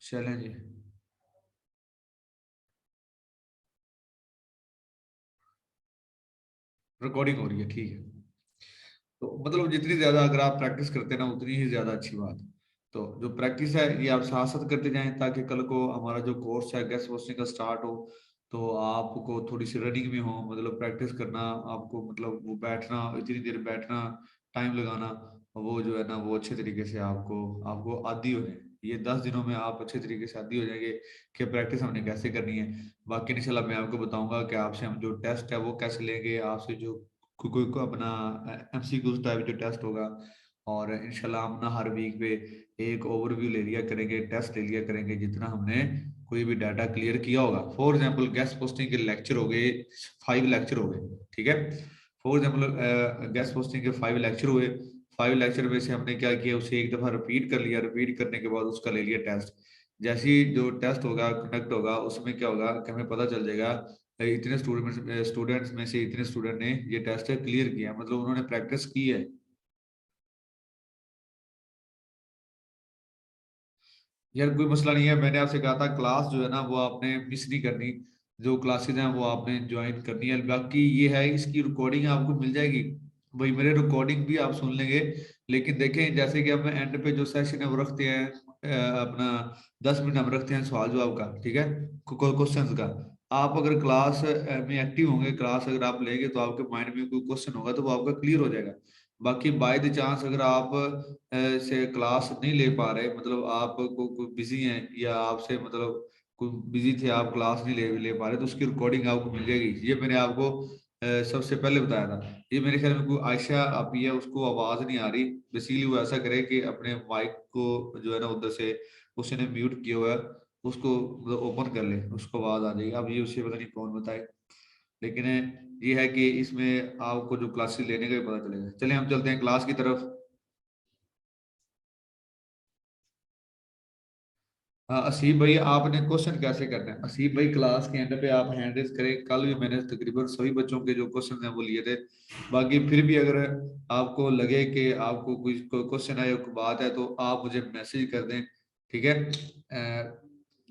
चलें जी। रिकॉर्डिंग हो रही है, ठीक है। तो मतलब जितनी ज्यादा अगर आप प्रैक्टिस करते हैं ना उतनी ही ज्यादा अच्छी बात है। तो जो प्रैक्टिस है ये आप साथ साथ करते जाएं ताकि कल को हमारा जो कोर्स है गेस्ट पोस्टिंग का स्टार्ट हो तो आपको थोड़ी सी रनिंग में हो, मतलब प्रैक्टिस करना आपको, मतलब वो बैठना, इतनी देर बैठना, टाइम लगाना, वो जो है ना वो अच्छे तरीके से आपको आपको आदी हो जाए। ये 10 दिनों में आप अच्छे तरीके से आदी हो जाएंगे कि प्रैक्टिस हमने कैसे करनी है। बाकी इंशाल्लाह मैं आपको बताऊंगा कि आपसे हम जो टेस्ट है वो कैसे लेंगे, आपसे जो कोई को अपना एमसीक्यू टाइप जो टेस्ट होगा। और इंशाल्लाह हम ना हर वीक पे एक ओवरव्यू ले लिया करेंगे, टेस्ट ले लिया करेंगे जितना हमने कोई भी डाटा क्लियर किया होगा। फॉर एग्जांपल गेस्ट पोस्टिंग के लेक्चर हो गए, 5 लेक्चर हो गए, ठीक है। फॉर एग्जांपल गेस्ट पोस्टिंग के 5 लेक्चर हुए, 5 लेक्चर में से हमने क्या किया, उसे एक दफा रिपीट कर लिया, रिपीट करने के बाद उसका ले लिया टेस्ट। जैसे ही जो टेस्ट होगा कंडक्ट होगा उसमें क्या होगा कि हमें पता चल जाएगा इतने स्टूडेंट्स में से इतने स्टूडेंट ने ये टेस्ट क्लियर किया, मतलब उन्होंने प्रैक्टिस की है। यार कोई मसला नहीं है, मैंने आपसे कहा था क्लास जो है ना वो आपने मिस नहीं करनी, जो क्लासेस हैं वो आपने ज्वाइन करनी है। बाकी ये है इसकी रिकॉर्डिंग आपको मिल जाएगी, वही मेरे रिकॉर्डिंग भी आप सुन लेंगे। लेकिन देखें जैसे कि हम एंड पे जो सेशन है वो रखते हैं अपना 10 मिनट हम रखते हैं सवाल जवाब का, ठीक है, क्वेश्चंस का। आप अगर क्लास में एक्टिव होंगे, क्लास अगर आप लेंगे तो आपके माइंड में कोई क्वेश्चन होगा तो वो आपका क्लियर हो जाएगा। बाकी बाय द चांस अगर आप से क्लास नहीं ले पा रहे, मतलब आप को बिजी हैं या आपसे मतलब कोई बिजी थे, आप क्लास नहीं ले पा रहे, तो उसकी रिकॉर्डिंग आपको मिल जाएगी। ये मैंने आपको सबसे पहले बताया था। ये मेरे ख्याल में कोई आयशा आपी है, उसको आवाज नहीं आ रही। बेसिकली वो ऐसा करे कि अपने माइक को जो है ना उधर से उसने म्यूट किया हुआ है, उसको मतलब ओपन कर ले, उसको आवाज आ जाएगी। अब ये उसे पता नहीं कौन बताए, लेकिन ये है कि इसमें आपको जो क्लासेस लेने का भी पता चलेगा। चलिए हम चलते हैं क्लास की तरफ। हाँ असीब भाई, आपने क्वेश्चन कैसे करना है? असीब भाई क्लास के एंड पे आप हैंड रेज करें, कल भी मैंने तकरीबन सभी बच्चों के जो क्वेश्चन हैं वो लिए थे। बाकी फिर भी अगर आपको लगे कि आपको कोई कोई क्वेश्चन है या कोई बात है तो आप मुझे मैसेज कर दें, ठीक है।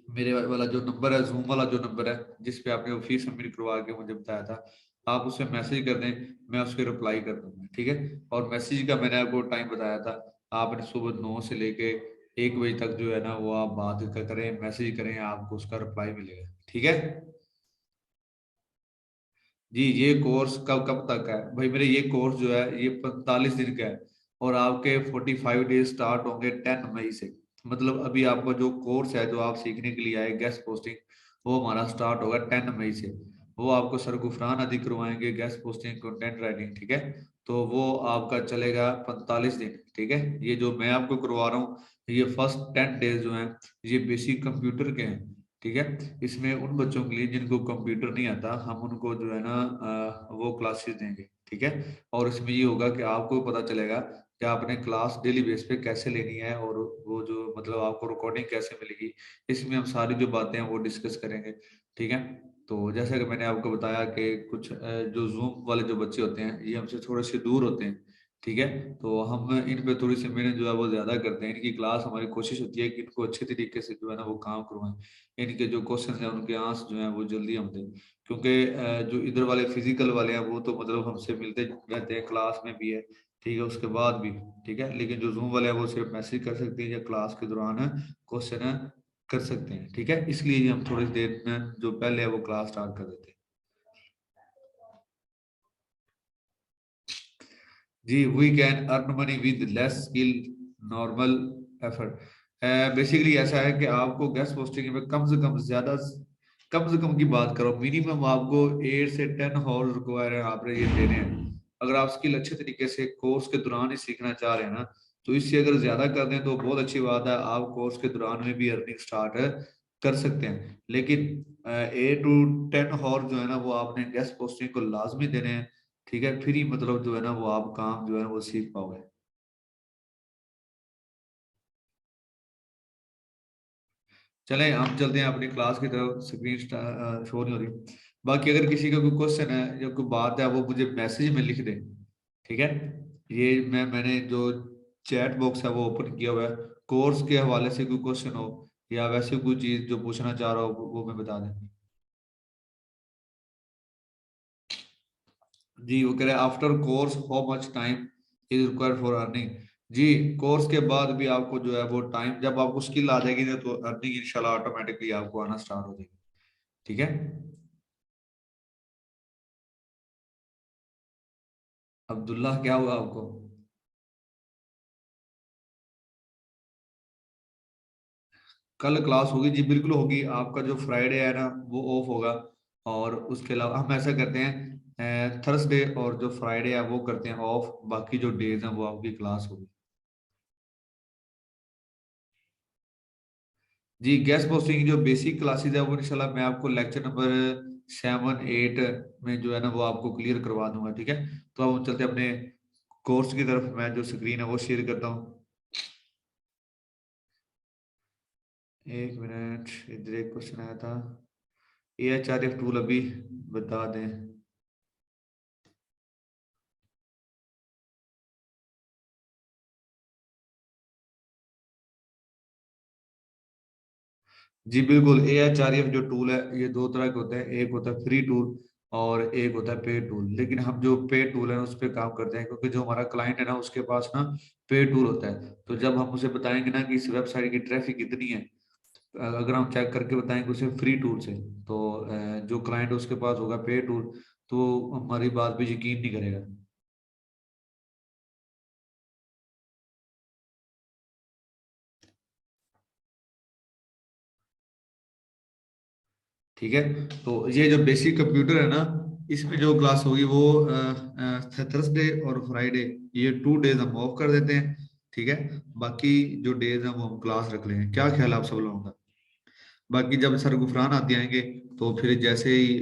मेरे वाला जो नंबर है, जूम वाला जो नंबर है जिस पे आपने वो फीस सबमिट करवा के मुझे बताया था, आप उससे मैसेज कर दें, मैं उसके रिप्लाई कर दूंगा, ठीक है। और मैसेज का मैंने आपको टाइम बताया था, आपने सुबह 9 से लेके 1 बजे तक जो है ना वो आप बात करें, मैसेज करें, आपको उसका रिप्लाई मिलेगा, ठीक है। जी ये कोर्स कब कब तक है भाई? मेरे ये कोर्स जो है ये 45 दिन का है, और आपके 45 डेज स्टार्ट होंगे 10 मई से। मतलब अभी आपका जो कोर्स है जो आप सीखने के लिए आए गेस्ट पोस्टिंग, वो हमारा स्टार्ट होगा 10 मई से। वो आपको सर गुफरान अदी करवाएंगे गेस्ट पोस्टिंग कंटेंट राइटिंग, ठीक है। तो वो आपका चलेगा 45 दिन, ठीक है। ये जो मैं आपको करवा रहा हूँ ये फर्स्ट 10 डेज जो हैं ये बेसिक कंप्यूटर के हैं, ठीक है। इसमें उन बच्चों के लिए जिनको कंप्यूटर नहीं आता हम उनको जो है ना वो क्लासेस देंगे, ठीक है। और इसमें ये होगा कि आपको पता चलेगा कि आपने क्लास डेली बेस पे कैसे लेनी है, और वो जो मतलब आपको रिकॉर्डिंग कैसे मिलेगी, इसमें हम सारी जो बातें हैं वो डिस्कस करेंगे, ठीक है। तो जैसा कि मैंने आपको बताया कि कुछ जो जूम वाले जो बच्चे होते हैं ये हमसे थोड़े से दूर होते हैं, ठीक है। तो हम इन पे थोड़ी सी मेहनत जो है वो ज्यादा करते हैं। इनकी क्लास हमारी कोशिश होती है कि इनको अच्छे तरीके से जो है ना वो काम करवाएं, इनके जो क्वेश्चन है उनके आंसर जो है वो जल्दी हम दें। क्योंकि जो इधर वाले फिजिकल वाले हैं वो तो मतलब हमसे मिलते रहते हैं, क्लास में भी है, ठीक है, उसके बाद भी, ठीक है। लेकिन जो जूम वाले हैं वो सिर्फ मैसेज कर सकते हैं या क्लास के दौरान क्वेश्चन कर सकते हैं, ठीक है। इसलिए ये हम थोड़ी देर में जो पहले है वो क्लास स्टार्ट कर देते हैं। जी we can earn money with less skill, normal effort. Basically ऐसा है कि आपको गेस्ट पोस्टिंग में कम से कम ज्यादा, कम से कम की बात करो, मिनिमम आपको 8 से 10 हॉर्स रिक्वायर है, आपने ये देने हैं। अगर आप स्किल अच्छे तरीके से कोर्स के दौरान ही सीखना चाह रहे हैं ना, तो इससे अगर ज्यादा कर दें तो बहुत अच्छी बात है, आप कोर्स के दौरान में भी अर्निंग स्टार्ट कर सकते हैं। लेकिन 8 to 10 हॉर्स जो है ना वो आपने गेस्ट पोस्टिंग को लाजमी देने हैं, ठीक है। फिर ही मतलब जो है ना वो आप काम जो है वो सीख पाओगे। चलें हम चलते हैं अपनी क्लास की तरफ, स्क्रीन शो नहीं हो रही। बाकी अगर किसी का कोई क्वेश्चन है या कोई बात है वो मुझे मैसेज में लिख दे, ठीक है। ये मैंने जो चैट बॉक्स है वो ओपन किया हुआ है, कोर्स के हवाले से कोई क्वेश्चन हो या वैसे कोई चीज जो पूछना चाह रहा हो वो मैं बता दें। जी वो कह रहे हैं after course how much time is required for earning. जी कोर्स के बाद भी आपको जो है वो टाइम, जब आपको स्किल आ जाएगी ना, तो अर्निंग इंशाल्लाह ऑटोमेटिकली आपको आना स्टार्ट हो जाएगी। ठीक है। अब्दुल्ला क्या हुआ आपको? कल क्लास होगी जी, बिल्कुल होगी। आपका जो फ्राइडे है ना वो ऑफ होगा। और उसके अलावा हम ऐसा करते हैं, थर्सडे और जो फ्राइडे है वो करते हैं ऑफ, बाकी जो डेज हैं वो आपकी क्लास होगी। जी गेस्ट पोस्टिंग जो बेसिक क्लासेस है वो इंशाल्लाह मैं आपको लेक्चर नंबर 7 8 में जो है ना वो आपको क्लियर करवा दूंगा। ठीक है। तो अब हम चलते हैं अपने कोर्स की तरफ। मैं जो स्क्रीन है वो शेयर करता हूँ। एक मिनट, इधर एक क्वेश्चन आया था। AHRF टूल अभी बता दें। जी बिल्कुल, AHRF जो टूल है ये दो तरह के होते हैं। एक होता है फ्री टूल और एक होता है पे टूल। लेकिन हम जो पे टूल है उस पर काम करते हैं, क्योंकि जो हमारा क्लाइंट है ना उसके पास ना पे टूल होता है। तो जब हम उसे बताएंगे ना कि इस वेबसाइट की ट्रैफिक कितनी है, अगर हम चेक करके बताएंगे उसे फ्री टूल से, तो जो क्लाइंट उसके पास होगा पे टूल, तो हमारी बात पे यकीन नहीं करेगा। ठीक है। तो ये जो बेसिक कंप्यूटर है ना, इसमें जो क्लास होगी वो थर्सडे और फ्राइडे, ये 2 डेज हम ऑफ कर देते हैं। ठीक है। बाकी जो डेज हैं वो हम क्लास रख लेंगे। क्या ख्याल है आप सब लोगों का? बाकी जब सर गुफरान आते आएंगे तो फिर जैसे ही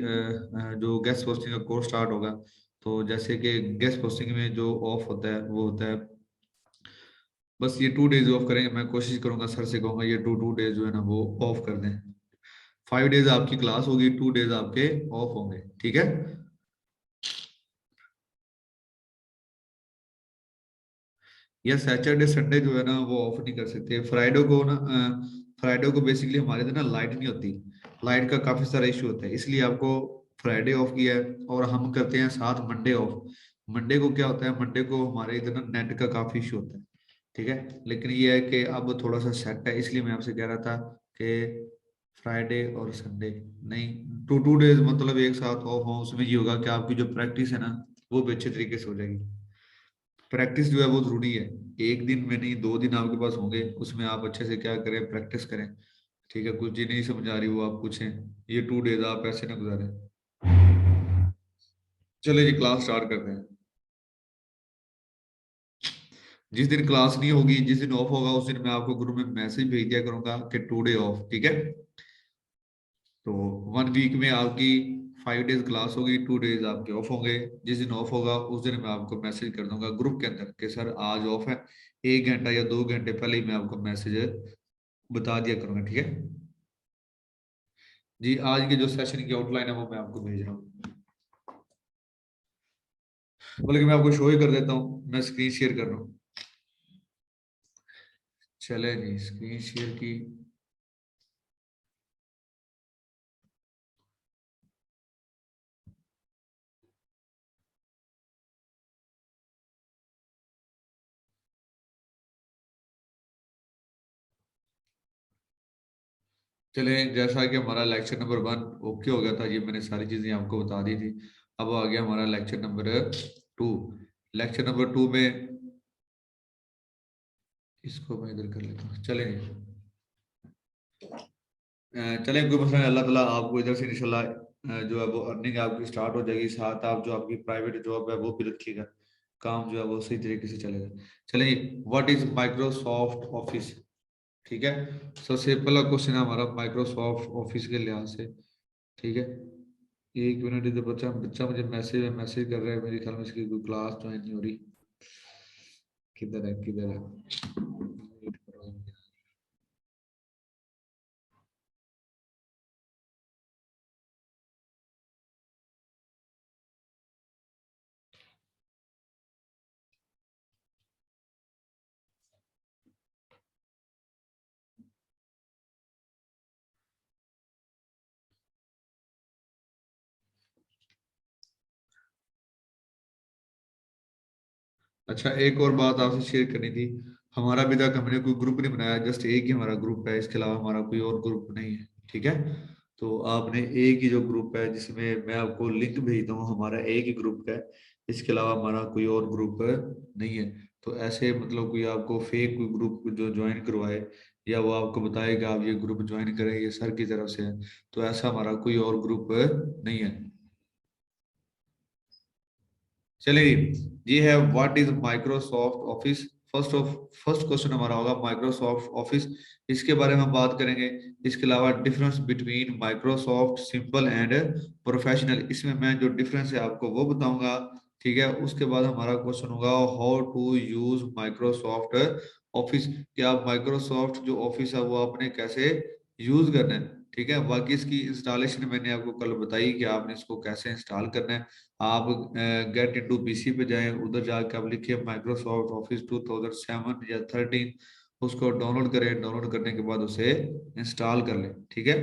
जो गेस्ट पोस्टिंग का कोर्स स्टार्ट होगा, तो जैसे कि गेस्ट पोस्टिंग में जो ऑफ होता है वो होता है, बस ये 2 डेज ऑफ करेंगे। मैं कोशिश करूंगा, सर से कहूंगा ये टू टू डेज जो है ना वो ऑफ कर दें। 5 डेज आपकी क्लास होगी, 2 डेज आपके ऑफ होंगे। ठीक है। या सैटरडे संडे जो है ना वो ऑफ नहीं कर सकते। फ्राइडे को ना, फ्राइडे को बेसिकली हमारे इधर ना लाइट नहीं होती। लाइट का काफी सारा इशू होता है, इसलिए आपको फ्राइडे ऑफ किया है। और हम करते हैं साथ मंडे ऑफ। मंडे को क्या होता है, मंडे को हमारे इधर ना नेट का काफी इशू होता है। ठीक है। लेकिन ये है कि अब थोड़ा सा सेट है, इसलिए मैं आपसे कह रहा था कि फ्राइडे और संडे नहीं, 2 2 डेज मतलब एक साथ ऑफ हो। उसमें ये होगा कि आपकी जो प्रैक्टिस है ना वो भी अच्छे तरीके से हो जाएगी। प्रैक्टिस जो है वो जरूरी है। एक दिन में नहीं, 2 दिन आपके पास होंगे, उसमें आप अच्छे से क्या करें, प्रैक्टिस करें। ठीक है। कुछ चीज नहीं समझ आ रही वो आप पूछें। ये 2 डेज आप ऐसे ना गुजारें। चलिए जी क्लास स्टार्ट करते हैं। जिस दिन क्लास नहीं होगी, जिस दिन ऑफ होगा, उस दिन मैं आपको ग्रुप में मैसेज भेज दिया करूंगा कि 2 डे ऑफ। ठीक है। तो 1 वीक में आपकी 5 डेज क्लास होगी, 2 डेज आपके ऑफ होंगे। जिस दिन ऑफ होगा उस दिन मैं आपको मैसेज कर दूंगा ग्रुप के अंदर कि सर आज ऑफ है। 1 घंटा या 2 घंटे पहले ही मैं आपको मैसेज बता दिया करूंगा। ठीक है। जी आज के जो सेशन की आउटलाइन है वो मैं आपको भेज रहा हूँ। बल्कि मैं आपको शो ही कर देता हूँ, मैं स्क्रीन शेयर कर रहा हूँ। चले जी, स्क्रीन शेयर की। चले, जैसा कि हमारा लेक्चर नंबर 1 ओके हो गया था, ये मैंने सारी चीजें आपको बता दी थी। अब आ गया हमारा लेक्चर नंबर 2। लेक्चर नंबर 2 में इसको मैं इधर कर लेता हूँ। चले चले, कोई मसला नहीं। अल्लाह ताला आपको इधर से इंशाल्लाह जो है वो अर्निंग आपकी स्टार्ट हो जाएगी। साथ आप जो आपकी प्राइवेट जॉब है वो भी रखिएगा, काम जो है वो सही तरीके से चलेगा। चलिए, व्हाट इज माइक्रोसॉफ्ट ऑफिस? ठीक है। सबसे पहला क्वेश्चन है हमारा माइक्रोसॉफ्ट ऑफिस के लिहाज से। ठीक है। 1 मिनट, इधर बच्चा बच्चा मुझे मैसेज कर रहा है, मेरे ख्याल में इसकी कोई क्लास ज्वाइन नहीं हो रही। किधर है किधर है? वेट करो। अच्छा, एक और बात आपसे शेयर करनी थी। हमारा अभी तक हमने कोई ग्रुप नहीं बनाया, जस्ट एक ही हमारा ग्रुप है, इसके अलावा हमारा कोई और ग्रुप नहीं है, ठीक है। तो आपने एक ही जो ग्रुप है, जिसमें मैं आपको लिंक भेजता हूँ, हमारा एक ही ग्रुप है, इसके अलावा हमारा कोई और ग्रुप नहीं है। तो ऐसे मतलब कोई आपको फेक कोई ग्रुप जो ज्वाइन करवाए, या वो आपको बताए कि आप ये ग्रुप ज्वाइन करें, ये सर की तरफ से है, तो ऐसा हमारा कोई और ग्रुप नहीं है। चलिए, ये है what is Microsoft office. First question हमारा होगा माइक्रोसॉफ्ट ऑफिस, इसके बारे में हम बात करेंगे। इसके अलावा difference between Microsoft simple and professional, इसमें मैं जो डिफरेंस है आपको वो बताऊंगा, ठीक है। उसके बाद हमारा क्वेश्चन होगा how to use Microsoft Office, कि आप माइक्रोसॉफ्ट जो ऑफिस है वो आपने कैसे यूज करना है, ठीक है। बाकी इसकी इंस्टॉलेशन मैंने आपको कल बताई कि आपने इसको कैसे इंस्टॉल करना है। आप गेट इनटू पीसी पे जाएं, उधर जाके आप लिखिए माइक्रोसॉफ्ट ऑफिस 2007 या 13, उसको डाउनलोड करें। डाउनलोड करने के बाद उसे इंस्टॉल कर लें, ठीक है।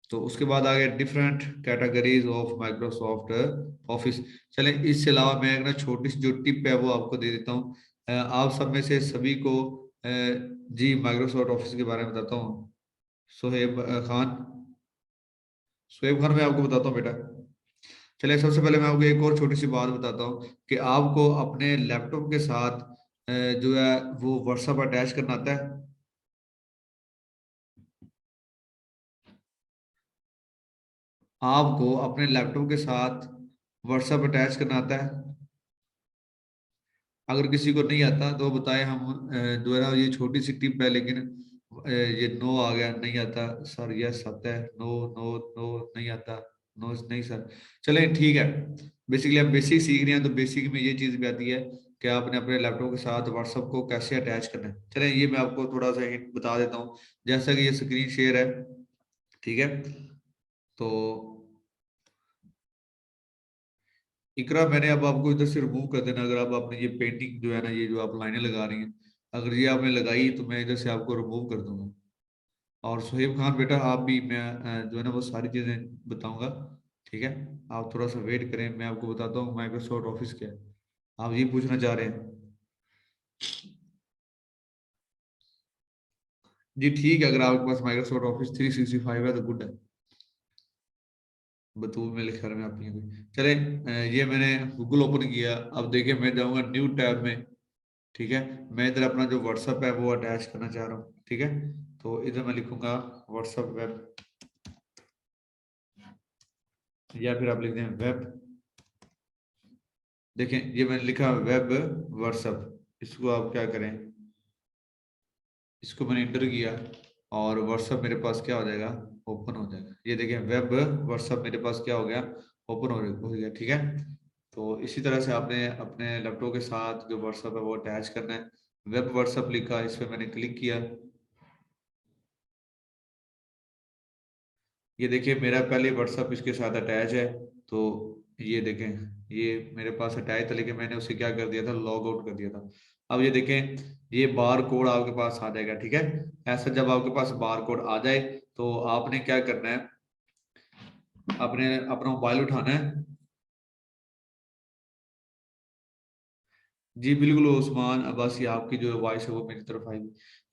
तो उसके बाद आ गए different categories of Microsoft office. चलें, इससे अलावा मैं एक ना छोटी सी जो टिप है वो आपको दे देता हूँ। आप सब में से सभी को जी माइक्रोसॉफ्ट ऑफिस के बारे में बताता हूँ। सोहेब खान, सोहेब खान, मैं आपको बताता हूँ बेटा। चलिए, सबसे पहले मैं आपको एक और छोटी सी बात बताता हूँ कि आपको अपने लैपटॉप के साथ जो है वो व्हाट्सएप अटैच करना आता है। आपको अपने लैपटॉप के साथ व्हाट्सएप अटैच करना आता है। अगर किसी को नहीं आता तो बताए, हम जो है ना, ये छोटी सी टिप है, लेकिन ये नो आ गया, नहीं आता सर, यस आता है, नो नो नो, नहीं आता, नो नहीं सर। चले ठीक है, बेसिकली हम बेसिक सीख रहे हैं, तो बेसिक में ये चीज भी आती है कि आपने अपने लैपटॉप के साथ व्हाट्सएप को कैसे अटैच करना है। चले, ये मैं आपको थोड़ा सा हिंट बता देता हूँ। जैसा कि ये स्क्रीन शेयर है, ठीक है। तो इकरा, मैंने अब आपको इधर से रिमूव कर देना, अगर आप आपने ये पेंटिंग जो है ना, ये जो आप लाइनें लगा रही हैं, अगर ये आपने लगाई तो मैं इधर से आपको रिमूव कर दूंगा। और सुहेब खान बेटा, आप भी, मैं जो है ना वो सारी चीजें बताऊंगा, ठीक है। आप थोड़ा सा वेट करें, मैं आपको बताता हूँ माइक्रोसॉफ्ट ऑफिस क्या है। आप ये पूछना चाह रहे हैं? जी ठीक है, अगर आपके पास माइक्रोसॉफ्ट ऑफिस 365 है तो गुड है। बतूल में लिखा रहा मैं आपकी कोई। चले, ये मैंने गूगल ओपन किया, अब देखिए मैं जाऊंगा न्यू टैब में, ठीक है। मैं इधर अपना जो व्हाट्सएप है वो अटैच करना चाह रहा हूँ, ठीक है। तो इधर मैं लिखूंगा व्हाट्सएप वेब, या फिर आप लिख दें वेब। देखें, ये मैंने लिखा वेब व्हाट्सएप। इसको आप क्या करें, इसको मैंने इंटर किया, और व्हाट्सएप मेरे पास क्या हो जाएगा, ओपन हो जाएगा। ये देखें, वेब व्हाट्सएप मेरे पास क्या हो गया, ओपन हो गया, ठीक है। तो इसी तरह से आपने अपने लैपटॉप के साथ जो व्हाट्सएप है वो अटैच करना है। वेब व्हाट्सएप लिखा, इस पर मैंने क्लिक किया। ये देखिए, मेरा पहले व्हाट्सएप इसके साथ अटैच है। तो ये देखें, ये मेरे पास अटैच था, लेकिन मैंने उसे क्या कर दिया था, लॉग आउट कर दिया था। अब ये देखें, ये बार कोड आपके पास आ जाएगा, ठीक है। ऐसा जब आपके पास बार कोड आ जाए, तो आपने क्या करना है, आपने अपना मोबाइल उठाना है। जी बिल्कुल उस्मान अब्बासी, आपकी जो वॉइस है वो मेरी तरफ आई।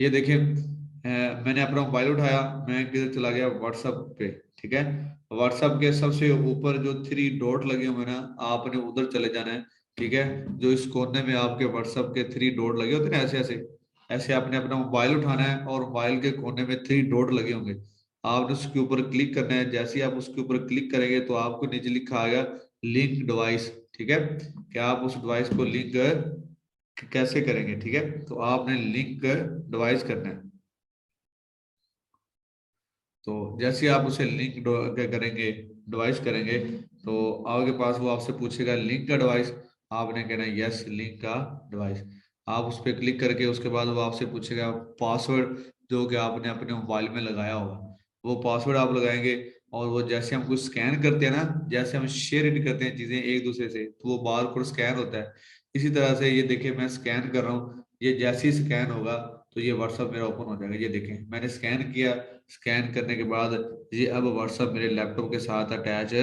ये देखिए, मैंने अपना मोबाइल उठाया, मैं किधर चला गया, व्हाट्सएप पे, ठीक है। व्हाट्सएप के सबसे ऊपर जो थ्री डॉट लगे हुए हैं ना, आपने उधर चले जाना है, ठीक है। जो इस कोने में आपके व्हाट्सएप के थ्री डॉट लगे होते हैं ना, ऐसे ऐसे, ऐसे आपने अपना मोबाइल उठाना है, और मोबाइल के कोने में थ्री डॉट लगे होंगे, आपने उसके ऊपर क्लिक करना है। जैसे ही आप उसके ऊपर क्लिक करेंगे तो आपको नीचे लिखा आएगा लिंक डिवाइस, ठीक है। कि आप उस डिवाइस को लिंक कैसे करेंगे, ठीक है। तो आपने लिंक डिवाइस करना है। तो जैसे ही आप उसे लिंक क्या करेंगे, डिवाइस करेंगे, तो आपके पास वो आपसे पूछेगा लिंक का डिवाइस। आपने कहना है यस, लिंक का डिवाइस। आप उस पर क्लिक करके उसके बाद वो आपसे पूछेगा पासवर्ड, जो कि आपने अपने मोबाइल में लगाया होगा, वो पासवर्ड आप लगाएंगे। और वो जैसे हम कुछ स्कैन करते हैं ना, जैसे हम शेयर इट करते हैं चीजें एक दूसरे से, तो वो बार कोड स्कैन होता है। इसी तरह से ये देखिए, मैं स्कैन कर रहा हूँ, ये जैसे ही स्कैन होगा तो ये व्हाट्सअप मेरा ओपन हो जाएगा। ये देखें, मैंने स्कैन किया, स्कैन करने के बाद ये अब व्हाट्सअप मेरे लैपटॉप के साथ अटैच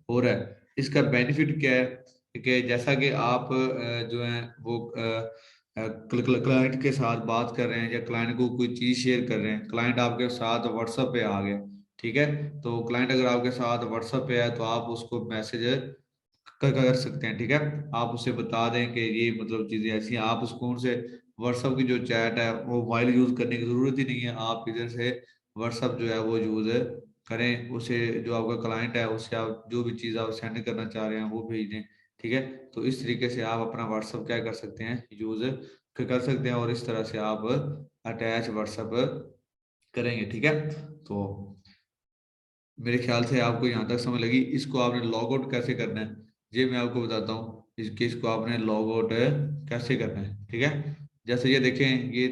हो रहा है। इसका बेनिफिट क्या है, कि जैसा कि आप जो है वो क्लाइंट के साथ बात कर रहे हैं या क्लाइंट को कोई चीज शेयर कर रहे हैं, क्लाइंट आपके साथ व्हाट्सएप पे आ गया, ठीक है। तो क्लाइंट अगर आपके साथ व्हाट्सएप पे है तो आप उसको मैसेज कर सकते हैं, ठीक है। आप उसे बता दें कि ये मतलब चीजें ऐसी हैं, आप उसको उनसे व्हाट्सएप की जो चैट है वो मोबाइल यूज करने की जरूरत ही नहीं है, आप इधर से व्हाट्सएप जो है वो यूज करें, उसे जो आपका क्लाइंट है उससे आप जो भी चीज़ आप सेंड करना चाह रहे हैं वो भेज दें, ठीक है। तो इस तरीके से आप अपना व्हाट्सएप क्या कर सकते हैं, यूज कर सकते हैं, और इस तरह से आप अटैच व्हाट्सएप करेंगे, ठीक है। तो मेरे ख्याल से आपको यहाँ तक समझ लगी। इसको आपने लॉग आउट कैसे करना है ये मैं आपको बताता हूँ, इसके इसको आपने लॉग आउट कैसे करना है, ठीक है। जैसे ये देखें, ये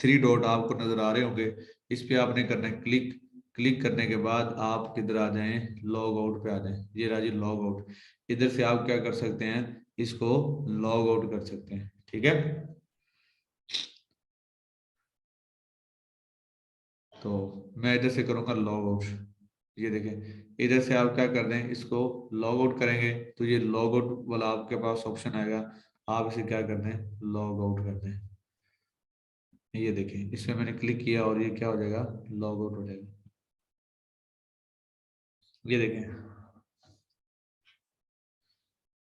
थ्री डॉट आपको नजर आ रहे होंगे, इस पे आपने करना है क्लिक। क्लिक करने के बाद आप किधर आ जाएं, लॉग आउट पे आ जाएं, ये रहा जी लॉग आउट। इधर से आप क्या कर सकते हैं, इसको लॉग आउट कर सकते हैं, ठीक है। तो मैं इधर से करूंगा लॉग आउट, ये देखें इधर से आप क्या कर दें, इसको लॉग आउट करेंगे तो ये लॉग आउट वाला आपके पास ऑप्शन आएगा, आप इसे क्या कर दें, लॉग आउट कर दें। ये देखें इसमें मैंने क्लिक किया और ये क्या हो जाएगा, लॉग आउट हो जाएगा। ये देखें,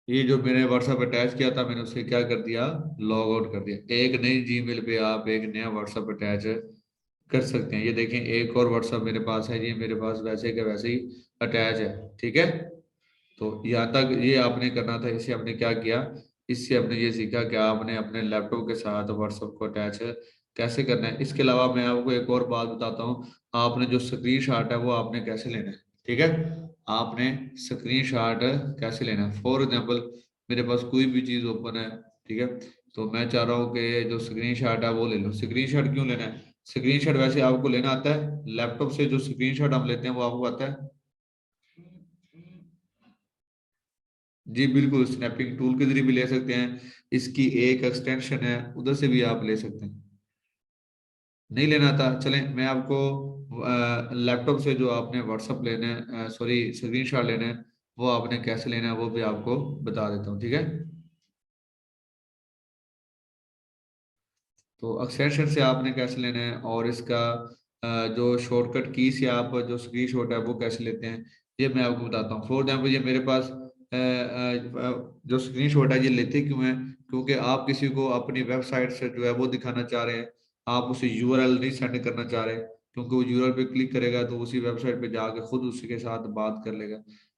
ये जो मैंने व्हाट्सएप अटैच किया था मैंने उसे क्या कर दिया, लॉग आउट कर दिया। एक नई जीमेल पे आप एक नया व्हाट्सएप अटैच कर सकते हैं। ये देखें एक और व्हाट्सएप मेरे पास है, ये मेरे पास वैसे के वैसे ही अटैच है, ठीक है। तो यहाँ तक ये आपने करना था, इसे आपने क्या किया, इससे आपने ये सीखा कि आपने अपने लैपटॉप के साथ व्हाट्सएप को अटैच कैसे करना है। इसके अलावा मैं आपको एक और बात बताता हूँ, आपने जो स्क्रीन शॉट है वो आपने कैसे लेना है, ठीक है। आपने स्क्रीन शॉट कैसे लेना है, फॉर एग्जाम्पल मेरे पास कोई भी चीज ओपन है, ठीक है। तो मैं चाह रहा हूँ कि जो स्क्रीन शॉट है वो ले लो। स्क्रीन शॉट क्यों लेना है, स्क्रीन शॉट वैसे आपको लेना आता है लैपटॉप से, जो स्क्रीन शॉट हम लेते हैं वो आपको आता है। जी बिल्कुल, स्नैपिंग टूल के जरिए भी ले सकते हैं, इसकी एक एक्सटेंशन है उधर से भी आप ले सकते हैं। नहीं लेना था, चलें मैं आपको लैपटॉप से जो आपने व्हाट्सअप लेना है, सॉरी स्क्रीनशॉट लेना है, वो आपने कैसे लेना है वो भी आपको बता देता हूँ, ठीक है। तो एक्सटेंशन से आपने कैसे लेना है और इसका जो शॉर्टकट की से आप जो स्क्रीन शॉट है वो कैसे लेते हैं ये मैं आपको बताता हूँ। फॉर एग्जाम्पल ये मेरे पास जो स्क्रीन शॉट है ये लेते क्यों है, क्योंकि आप किसी को अपनी वेबसाइट से जो है वो दिखाना चाह रहे हैं, आप उसे यूआरएल नहीं सेंड करना चाह रहे, क्योंकि वो यूआरएल पे क्लिक करेगा तो उसी वेबसाइट पे जाके खुद उसी के साथ बात कर लेगा।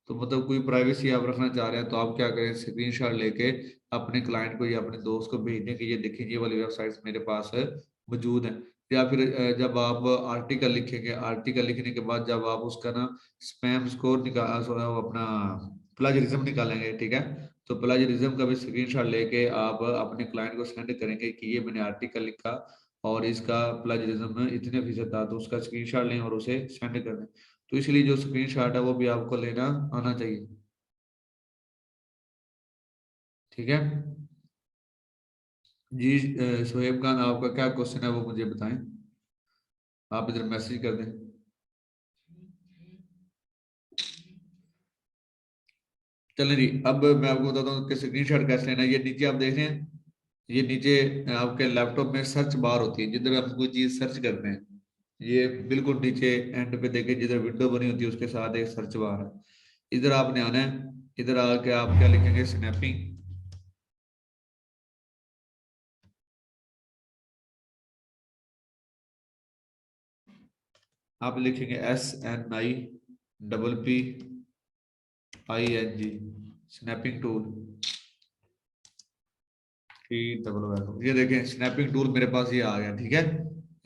तो मतलब कोई प्राइवेसी आप रखना चाह रहे हैं तो आप क्या करें, स्क्रीन शॉट लेके अपने क्लाइंट को या अपने दोस्त को भेजने के, ये देखिए ये वाली वेबसाइट्स मेरे पास मौजूद है। या फिर जब आप आर्टिकल लिखेंगे, आर्टिकल लिखने के बाद जब आप उसका ना स्पैम स्कोर निकाल अपना प्लेजरिज्म निकालेंगे, ठीक है। तो प्लेजरिज्म का भी स्क्रीनशॉट लेके आप अपने क्लाइंट को सेंड करेंगे कि ये मैंने आर्टिकल लिखा और इसका प्लेजरिज्म इतने फीसद था, तो उसका स्क्रीनशॉट लें और उसे सेंड कर दें। तो इसलिए जो स्क्रीनशॉट है वो भी आपको लेना आना चाहिए, ठीक है। जी सोहेब खान आपका क्या क्वेश्चन है वो मुझे बताएं, आप इधर मैसेज कर दें। चलें जी, अब मैं आपको बताता हूँ कि स्क्रीनशॉट कैसे लेना है। ये नीचे आप देख रहे हैं, ये नीचे आपके लैपटॉप में सर्च बार होती है, जिधर हम कोई चीज सर्च करते हैं, ये बिल्कुल नीचे एंड पे देखे जिधर विंडो बनी होती है उसके साथ एक सर्च बार है, इधर आपने आना है। इधर आके आप क्या लिखेंगे, स्नैपिंग। आप लिखेंगे SNIPPING, स्नैपिंग टूल, ये देखें स्नैपिंग टूल मेरे पास ये आ गया, ठीक है।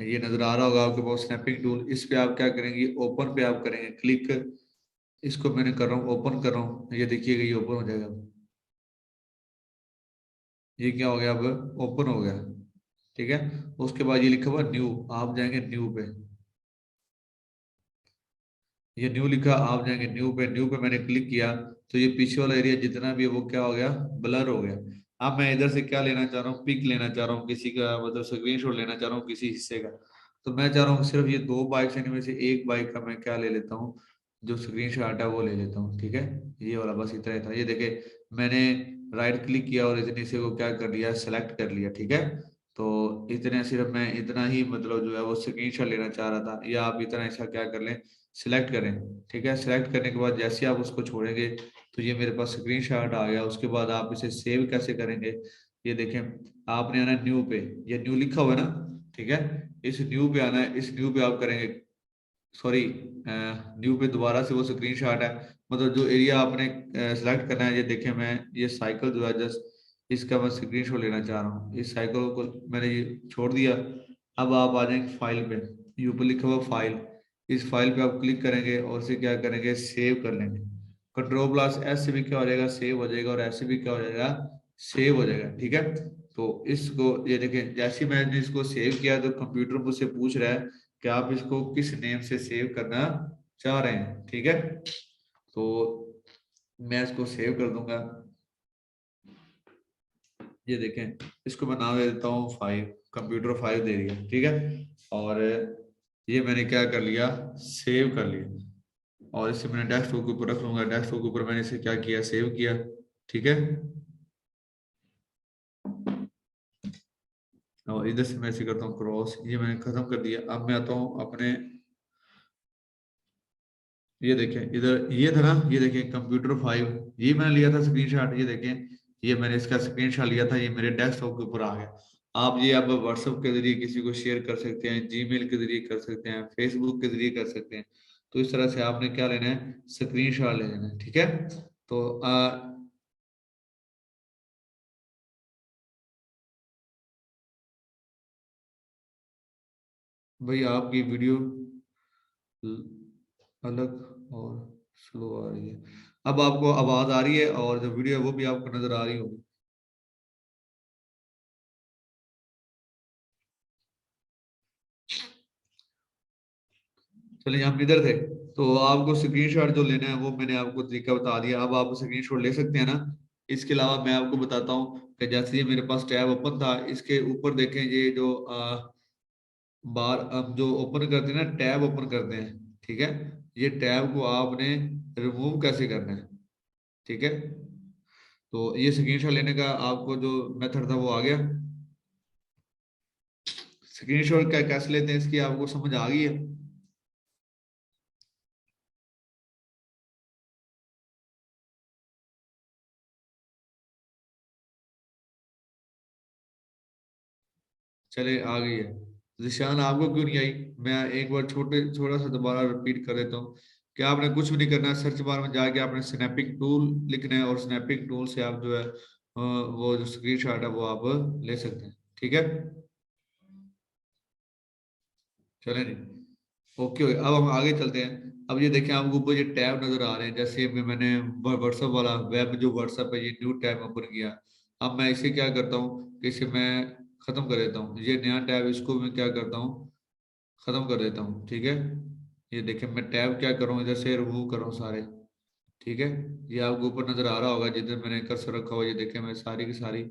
ये नजर आ रहा होगा आपके पास स्नैपिंग टूल, इस पे आप क्या करेंगे, ओपन पे आप करेंगे क्लिक। इसको मैंने कर रहा हूँ ओपन कर रहा हूँ, ये देखिएगा ये ओपन हो जाएगा। ये क्या हो गया, अब ओपन हो गया, ठीक है। उसके बाद ये लिखा हुआ न्यू, आप जाएंगे न्यू पे, ये न्यू लिखा, आप जाएंगे न्यू पे। न्यू पे मैंने क्लिक किया तो ये पीछे वाला एरिया जितना भी है वो क्या हो गया, ब्लर हो गया। अब मैं इधर से क्या लेना चाह रहा हूँ, पिक लेना चाह रहा हूँ किसी का, मतलब स्क्रीनशॉट लेना चाह रहा हूँ किसी हिस्से का। तो मैं चाह रहा हूँ सिर्फ ये दो बाइक इनमें से एक बाइक का मैं क्या ले लेता हूँ, जो स्क्रीनशॉट है वो ले लेता हूँ, ठीक है। ये वाला बस इतना ही था, ये देखे मैंने राइट क्लिक किया और इतने से को क्या कर लिया, सेलेक्ट कर लिया। ठीक है, तो इतने सिर्फ मैं इतना ही मतलब जो है वो स्क्रीनशॉट लेना चाह रहा था, या आप इतना ऐसा क्या कर लें, सिलेक्ट करें। ठीक है, सिलेक्ट करने के बाद जैसे आप उसको छोड़ेंगे तो ये मेरे पास स्क्रीनशॉट आ गया। उसके बाद आप इसे सेव कैसे करेंगे, ये देखें, आपने आना न्यू पे, ये न्यू लिखा हुआ है ना। ठीक है, इस न्यू पे आना है, इस न्यू पे आप करेंगे, सॉरी, न्यू पे दोबारा से वो स्क्रीनशॉट है, मतलब जो एरिया आपने सेलेक्ट करना है। ये देखें, मैं ये साइकिल जो है जस्ट इसका मैं स्क्रीनशॉट लेना चाह रहा हूँ, इस साइकिल को मैंने ये छोड़ दिया। अब आप आ जाएंगे फाइल पे, यू पे लिखा हुआ फाइल, इस फाइल पे आप क्लिक करेंगे और इसे क्या करेंगे, सेव कर लेंगे। कंट्रोल प्लस एस से भी क्या हो जाएगा, सेव हो जाएगा, और ऐसे भी क्या हो जाएगा, सेव हो जाएगा। ठीक है, तो इसको ये देखें, जैसे ही मैंने इसको सेव किया तो कंप्यूटर मुझसे पूछ रहा है कि आप इसको किस नेम से सेव करना चाह रहे हैं। ठीक है, तो मैं इसको सेव कर दूंगा। ये देखें, इसको मैं नाम दे देता हूँ फाइव, कंप्यूटर फाइव दे दिया। ठीक है, और ये मैंने क्या कर लिया, सेव कर लिया, और इसे मैंने डेस्कटॉप के ऊपर रख लूंगा। डेस्कटॉप के ऊपर मैंने इसे क्या किया, सेव किया। ठीक है, और इधर से मैं इसे करता हूँ क्रॉस, ये मैंने खत्म कर दिया। अब मैं आता हूँ अपने, ये देखें इधर ये था ना, ये देखें कंप्यूटर फाइव, ये मैंने लिया था स्क्रीनशॉट। ये देखें, ये मैंने इसका स्क्रीनशॉट लिया था, ये मेरे डेस्कटॉप के ऊपर आ गया। आप ये अब व्हाट्सएप के जरिए किसी को शेयर कर सकते हैं, जीमेल के जरिए कर सकते हैं, फेसबुक के जरिए कर सकते हैं। तो इस तरह से आपने क्या लेना है, स्क्रीनशॉट ले लेना है। ठीक है, तो भाई आपकी वीडियो अलग और स्लो आ रही है। अब आपको आवाज आ रही है, और जो वीडियो है वो भी आपको नजर आ रही होगी। चलिए, हम इधर थे। तो आपको स्क्रीनशॉट जो लेना है वो मैंने आपको तरीका बता दिया, अब आप स्क्रीनशॉट ले सकते हैं ना। इसके अलावा मैं आपको बताता हूँ कि जैसे ये मेरे पास टैब ओपन था, इसके ऊपर देखें, ये जो बार अब जो ओपन करते हैं ना, टैब ओपन करते हैं। ठीक है, ये टैब को आपने रिमूव कैसे करना है। ठीक है, तो ये स्क्रीनशॉट लेने का आपको जो मेथड था वो आ गया। स्क्रीनशॉट क्या कैसे लेते हैं इसकी आपको समझ आ गई है। चले, आ गई है। जिशान, आपको क्यों नहीं आई? मैं एक बार छोटा सा दोबारा रिपीट कर देता हूँ कि आपने कुछ भी नहीं करना है, सर्च बार में जाके आपने स्नैपिंग टूल लिखना है, और स्नैपिंग टूल से आप जो है वो जो स्क्रीनशॉट है वो आप ले सकते हैं। ठीक है, चलें जी, ओके। अब हम आगे चलते हैं। अब ये देखें, आपको ऊपर ये टैब नजर आ रहे हैं, जैसे मैंने व्हाट्सएप वाला वेब जो व्हाट्सएप है, ये न्यू टैब ओपन किया। अब मैं इसे क्या करता हूँ कि इसे मैं खत्म कर देता हूँ, ये नया टैब इसको मैं क्या करता हूँ, खत्म कर देता हूँ। ठीक है, ये देखें, मैं टैब क्या कर रहा हूँ, इधर से रिमूव कर रहा हूँ सारे। ठीक है, ये आपको ऊपर नजर आ रहा होगा जिधर मैंने कर्सर रखा हुआ, ये देखें, मैं सारी की सारी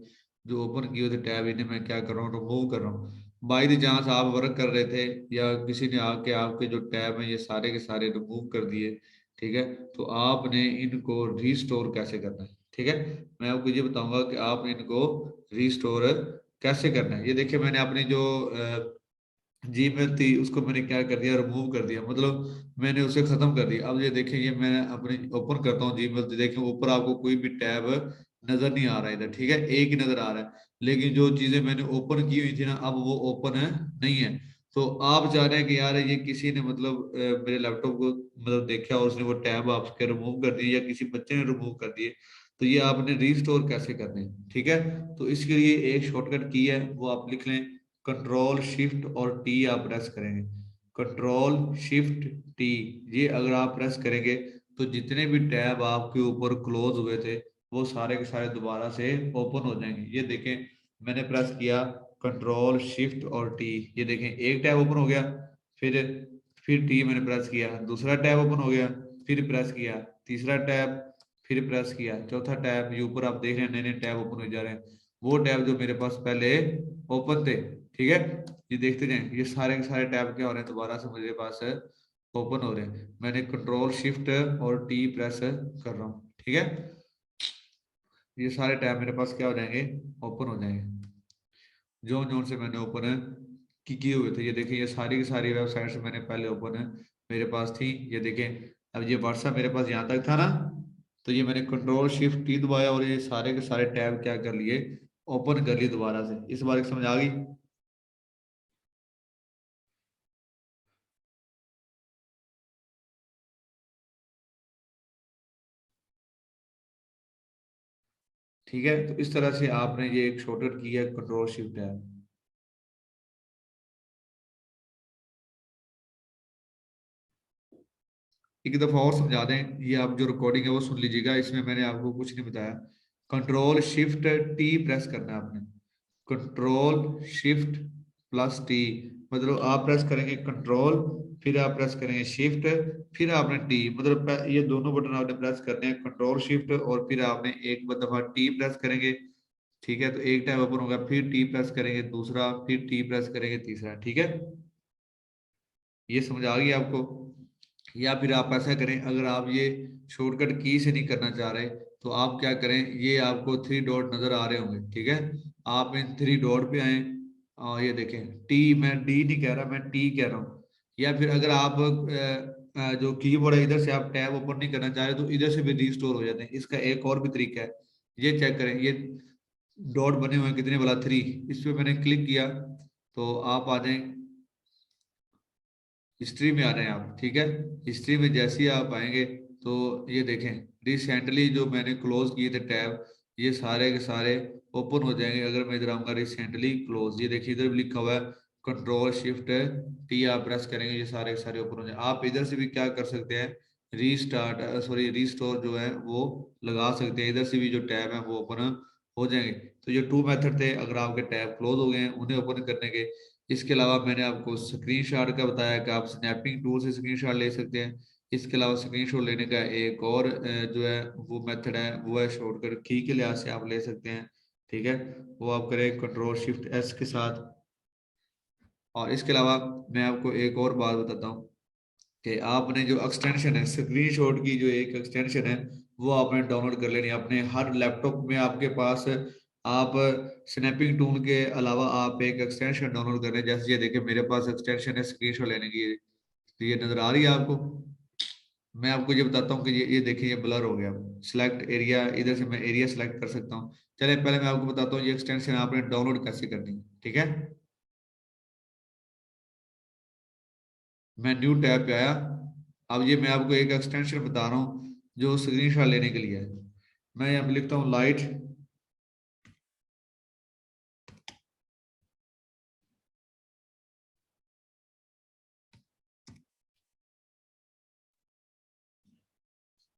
जो ओपन किए हुए थे टैब, इन्हें मैं क्या कर रहा हूँ, रिमूव कर रहा हूँ। बाई द चांस आप वर्क कर रहे थे, या किसी ने आके आपके जो टैब हैं ये सारे के सारे रिमूव कर दिए। ठीक है, तो आपने इनको रीस्टोर कैसे करना है। ठीक है, मैं आपको ये बताऊंगा कि आप इनको रीस्टोर कैसे करना है। ये देखिए, मैंने अपनी जो जीमेल थी उसको मैंने क्या कर दिया, रिमूव कर दिया, मतलब मैंने उसे खत्म कर दिया। अब ये देखें, ये मैं अपनी ओपन करता हूँ जीमेल, तो देखें ऊपर आपको कोई भी टैब नजर नहीं आ रहा है इधर। ठीक है, एक ही नजर आ रहा है, लेकिन जो चीजें मैंने ओपन की हुई थी ना, अब वो ओपन है नहीं है। तो आप चाह रहे हैं कि यार ये किसी ने मतलब मेरे लैपटॉप को मतलब देखा और उसने वो टैब आपके रिमूव कर दिए, या किसी बच्चे ने रिमूव कर दिए, तो ये आपने रीस्टोर कैसे करने हैं। ठीक है, तो इसके लिए एक शॉर्टकट की है, वो आप लिख लें, कंट्रोल शिफ्ट और टी आप प्रेस करेंगे। कंट्रोल शिफ्ट टी, ये अगर आप प्रेस करेंगे तो जितने भी टैब आपके ऊपर क्लोज हुए थे वो सारे के सारे दोबारा से ओपन हो जाएंगे। ये देखें, मैंने प्रेस किया कंट्रोल शिफ्ट और टी, ये देखें एक टैब ओपन हो गया, फिर फिर टी मैंने प्रेस किया, दूसरा टैब ओपन हो गया, फिर प्रेस किया, तीसरा टैब, फिर प्रेस किया, चौथा टैब, ये ऊपर आप देख रहे हैं नए नए टैब ओपन हो जा रहे हैं, वो टैब जो मेरे पास पहले ओपन थे। ठीक है, ये देखते जाएं, ये सारे के सारे टैब क्या हो रहे हैं, दोबारा से मेरे पास ओपन हो रहे हैं। मैंने कंट्रोल शिफ्ट और टी प्रेस कर रहा हूँ। ठीक है, ये सारे टैब मेरे पास क्या हो जाएंगे, ओपन हो जाएंगे। जो जोन से मैंने ओपन है की किए हुए थे, ये देखिए ये सारी की सारी वेबसाइट्स मैंने पहले ओपन है मेरे पास थी। ये देखें, अब ये व्हाट्सएप मेरे पास यहाँ तक था ना, तो ये मैंने कंट्रोल शिफ्ट टी दबाया और ये सारे के सारे टैब क्या कर लिए, ओपन कर लिए दोबारा से। इस बार समझ आ गई। ठीक है, तो इस तरह से आपने ये एक शॉर्टकट किया कंट्रोल शिफ्ट टैब। एक दफा और समझा दें, ये आप जो रिकॉर्डिंग है वो सुन लीजिएगा, इसमें मैंने आपको कुछ नहीं बताया। कंट्रोल शिफ्ट टी प्रेस करना है आपने। कंट्रोल शिफ्ट प्लस टी, मतलब आप प्रेस करेंगे कंट्रोल, फिर आप प्रेस करेंगे शिफ्ट, फिर आपने टी, मतलब ये दोनों बटन आपने प्रेस करने हैं, कंट्रोल शिफ्ट और फिर आपने एक दफा टी प्रेस करेंगे। ठीक है, तो एक टाइम ओपन होगा, फिर टी प्रेस करेंगे दूसरा, फिर टी प्रेस करेंगे तीसरा। ठीक है, ये समझ आ गई आपको। या फिर आप ऐसा करें, अगर आप ये शॉर्टकट की से नहीं करना चाह रहे, तो आप क्या करें, ये आपको थ्री डॉट नजर आ रहे होंगे, ठीक है, आप इन थ्री डॉट पे आए और ये देखें टी, मैं डी नहीं कह रहा, मैं टी कह रहा हूँ। या फिर अगर आप जो कीबोर्ड है इधर से आप टैब ओपन नहीं करना चाह रहे, तो इधर से भी रीस्टोर हो जाते हैं। इसका एक और भी तरीका है, ये चेक करें, ये डॉट बने हुए हैं कितने वाला, थ्री। इस पे मैंने क्लिक किया तो आप आ जाएं हिस्ट्री में, आ रहे हैं आप, ठीक है। हिस्ट्री में जैसे ही आप आएंगे तो ये देखें रिसेंटली जो मैंने क्लोज किए थे टैब, ये सारे के सारे ओपन हो जाएंगे। अगर मैं इधर आऊंगा रिसेंटली क्लोज, ये देखिए इधर भी लिखा हुआ है कंट्रोल शिफ्ट टी, आप प्रेस करेंगे ये सारे के सारे ओपन हो जाए। आप इधर से भी क्या कर सकते हैं, रीस्टार्ट सॉरी रीस्टोर जो है वो लगा सकते हैं, इधर से भी जो टैब है वो ओपन हो जाएंगे। तो ये टू मेथड थे, अगर आपके टैब क्लोज हो गए हैं उन्हें ओपन करने के। इसके अलावा मैंने आपको स्क्रीनशॉट का बताया कि आप स्नैपिंग टूल से स्क्रीनशॉट ले सकते हैं। इसके अलावा स्क्रीनशॉट लेने का एक और जो है वो मेथड है, वो है शॉर्टकट की के लिहाज से आप ले सकते हैं। ठीक है, वो आप करें कंट्रोल शिफ्ट एस के साथ। और इसके अलावा मैं आपको एक और बात बताता हूँ कि आपने जो एक्सटेंशन है स्क्रीनशॉट की, जो एक एक्सटेंशन है वो आपने डाउनलोड कर लेनी है अपने हर लैपटॉप में आपके पास। आप स्नैपिंग टूल के अलावा आप एक एक्सटेंशन डाउनलोड कर रहे हैं, जैसे ये देखिए मेरे पास एक्सटेंशन है स्क्रीनशॉट लेने की, तो ये नजर आ रही है आपको। मैं आपको ये बताता हूँ कि ये देखिए ये ब्लर हो गया, सिलेक्ट एरिया, इधर से मैं एरिया सेलेक्ट कर सकता हूँ। चलिए पहले मैं आपको बताता हूँ ये एक्सटेंशन आपने डाउनलोड कैसे करनी है। ठीक है, मैं न्यू टैब पे आया। अब ये मैं आपको एक एक्सटेंशन बता रहा हूँ जो स्क्रीनशॉट लेने के लिए है। मैं यहाँ पे लिखता हूँ लाइट,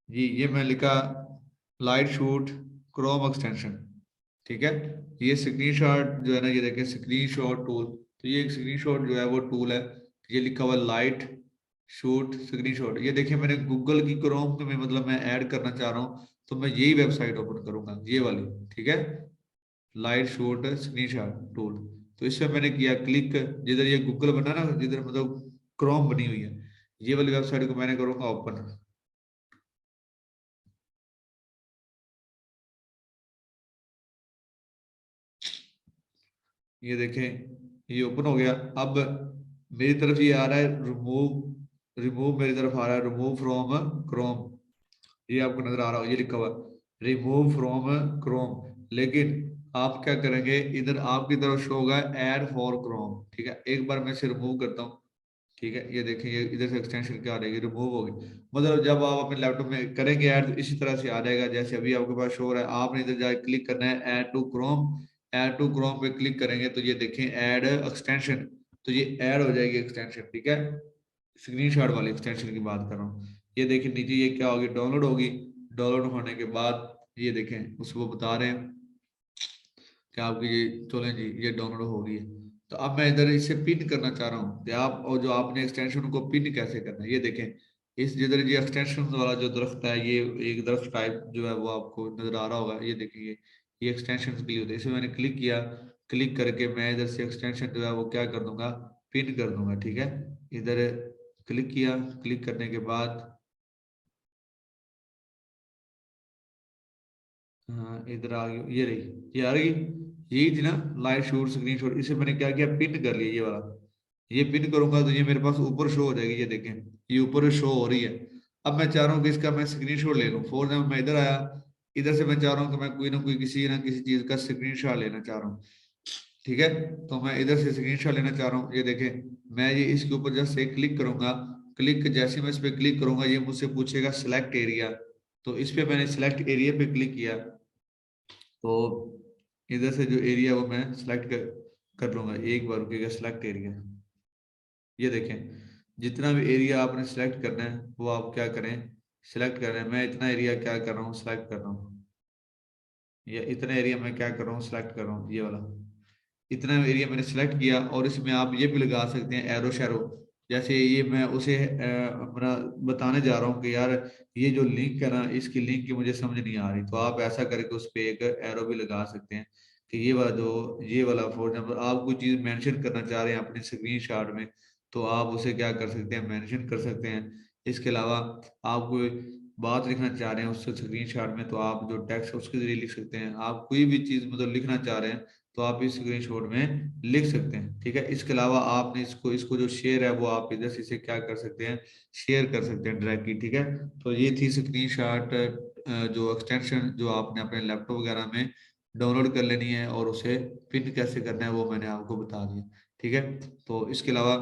ये मैं लिखा लाइट शूट क्रोम एक्सटेंशन। ठीक है, ये स्क्रीनशॉट जो है ना, ये देखें स्क्रीनशॉट टूल, तो ये एक स्क्रीनशॉट जो है वो टूल है। ये लिखा हुआ लाइट शूट स्क्रीनशॉट, ये देखिए मैंने गूगल की क्रोम में मतलब मैं ऐड करना चाह रहा हूँ, तो मैं यही वेबसाइट ओपन करूंगा ये वाली। ठीक है, लाइट शूट स्क्रीनशॉट टूल, तो इसमें मैंने किया क्लिक, जिधर ये गूगल बना ना, जिधर मतलब क्रोम बनी हुई है, ये वाली वेबसाइट को मैंने करूंगा ओपन। ये देखें ये ओपन हो गया। अब मेरी तरफ ये आ रहा है रिमूव, रिमूव मेरी तरफ आ रहा है रिमूव फ्रॉम क्रोम, ये आपको नजर आ रहा हो, ये लिखा हुआ रिमूव फ्रॉम क्रोम। लेकिन आप क्या करेंगे, इधर आपकी तरफ शो होगा ऐड फॉर क्रोम। ठीक है, एक बार मैं इसे रिमूव करता हूँ। ठीक है, ये देखें ये इधर से एक्सटेंशन क्या आ रही है, रिमूव हो गई। मतलब जब आप अपने लैपटॉप में करेंगे ऐड तो इसी तरह से आ जाएगा जैसे अभी आपके पास शो हो रहा है। आपने इधर जाके क्लिक करना है add to Chrome, add to Chrome पे क्लिक करेंगे तो ये देखें ऐड एक्सटेंशन, तो ये ऐड हो जाएगी एक्सटेंशन। ठीक है, स्क्रीनशॉट वाली एक्सटेंशन की बात कर रहा हूँ। ये देखिए नीचे ये क्या होगी, डाउनलोड होगी। डाउनलोड होने के बाद ये देखें उसको बता रहे हैं कि आपकी ये चलें जी ये डाउनलोड हो गई है। तो अब मैं इधर इसे पिन करना चाह रहा हूँ, तो आप और जो आपने एक्सटेंशन को पिन कैसे करना है, ये देखें इस जिधर ये एक्सटेंशन वाला जो दरख्त है, ये एक दरख्त टाइप जो है वो आपको नजर आ रहा होगा, ये देखिए ये एक्सटेंशन के लिए होते हैं। इसमें मैंने क्लिक किया, क्लिक करके मैं इधर से एक्सटेंशन जो है वो क्या कर दूंगा, पिन कर दूंगा। ठीक है, इधर क्लिक किया, क्लिक करने के बाद हाँ इधर आ गई, ये रही, ये आ रही, यही थी ना लाइव शूट स्क्रीन शॉट। इसे मैंने क्या किया, पिन कर लिया ये वाला। ये पिन करूंगा तो ये मेरे पास ऊपर शो हो जाएगी, ये देखें ये ऊपर शो हो रही है। अब मैं चाह रहा हूँ कि इसका मैं स्क्रीन शॉट ले लूँ। फॉर एग्जाम्पल मैं इधर आया, इधर से मैं चाह रहा हूँ कि मैं कोई ना किसी चीज का स्क्रीन शॉट लेना चाह रहा हूँ। ठीक है, तो मैं इधर से स्क्रीन शॉट लेना चाह रहा हूँ, ये देखें। मैं ये इसके ऊपर जस्ट एक क्लिक करूंगा। क्लिक जैसे मैं इस पे क्लिक करूंगा ये मुझसे पूछेगा सिलेक्ट एरिया। तो इस पे मैंने सिलेक्ट एरिया पे क्लिक किया, तो इधर से जो एरिया वो मैं सिलेक्ट कर लूंगा। एक बार रुकिएगा, सिलेक्ट एरिया, ये देखें जितना भी एरिया आपने सिलेक्ट करना है वो आप क्या करें, सिलेक्ट करें। मैं इतना एरिया क्या कर रहा हूँ, सिलेक्ट कर रहा हूँ। ये इतना एरिया मैं क्या कर रहा हूँ, सिलेक्ट कर रहा हूँ, ये वाला इतना एरिया मैंने सिलेक्ट किया। और इसमें आप ये भी लगा सकते हैं एरो शेरो। जैसे ये मैं उसे अपना बताने जा रहा हूँ कि यार ये जो लिंक है ना, इसकी लिंक की मुझे समझ नहीं आ रही, तो आप ऐसा करके उस पर एक एरो भी लगा सकते हैं कि ये वाला जो ये वाला फॉर एग्जाम्पल आप कोई चीज मेंशन करना चाह रहे हैं अपने स्क्रीन शॉट में, तो आप उसे क्या कर सकते हैं, मेंशन कर सकते हैं। इसके अलावा आप कोई बात लिखना चाह रहे हैं उस स्क्रीन शॉट में, तो आप जो टेक्स्ट है उसके जरिए लिख सकते हैं। आप कोई भी चीज मतलब लिखना चाह रहे हैं तो आप इस स्क्रीनशॉट में लिख सकते हैं। ठीक है, इसके अलावा आपने इसको इसको जो शेयर है वो आप इधर से इसे क्या कर सकते हैं, शेयर कर सकते हैं डायरेक्टली। ठीक है, तो ये थी स्क्रीनशॉट जो एक्सटेंशन जो आपने अपने लैपटॉप वगैरह में डाउनलोड कर लेनी है, और उसे पिन कैसे करना है वो मैंने आपको बता दिया। ठीक है, तो इसके अलावा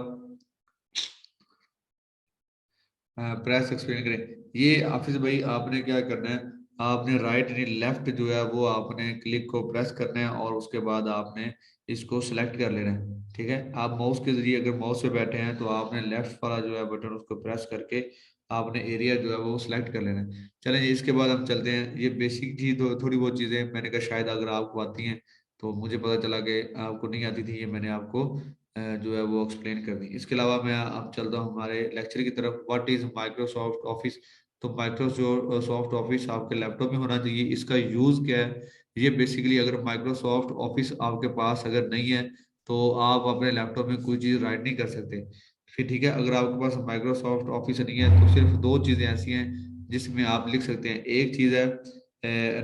प्रेस एक्सप्लेन करें, ये हाफिज भाई आपने क्या करना है, आपने राइट यानी लेफ्ट जो है वो आपने क्लिक को प्रेस करना है, और उसके बाद आपने इसको सिलेक्ट कर लेना है। ठीक है, आप माउस के जरिए अगर माउस पे बैठे हैं तो आपने लेफ्ट वाला जो है बटन उसको प्रेस करके आपने एरिया जो है वो सिलेक्ट कर लेना है। चलें जी, इसके बाद हम चलते हैं। ये बेसिक चीज थोड़ी बहुत चीजें मैंने कहा शायद अगर आपको आती हैं, तो मुझे पता चला कि आपको नहीं आती थी, ये मैंने आपको जो है वो एक्सप्लेन कर दी। इसके अलावा मैं अब चलता हूँ हमारे लेक्चर की तरफ। What is Microsoft office. तो माइक्रोसॉफ्ट ऑफिस आपके लैपटॉप में होना चाहिए। इसका यूज क्या है, ये बेसिकली अगर माइक्रोसॉफ्ट ऑफिस आपके पास अगर नहीं है तो आप अपने लैपटॉप में कोई चीज राइट नहीं कर सकते। फिर ठीक है, अगर आपके पास माइक्रोसॉफ्ट ऑफिस नहीं है तो सिर्फ दो चीजें ऐसी हैं जिसमें आप लिख सकते हैं। एक चीज है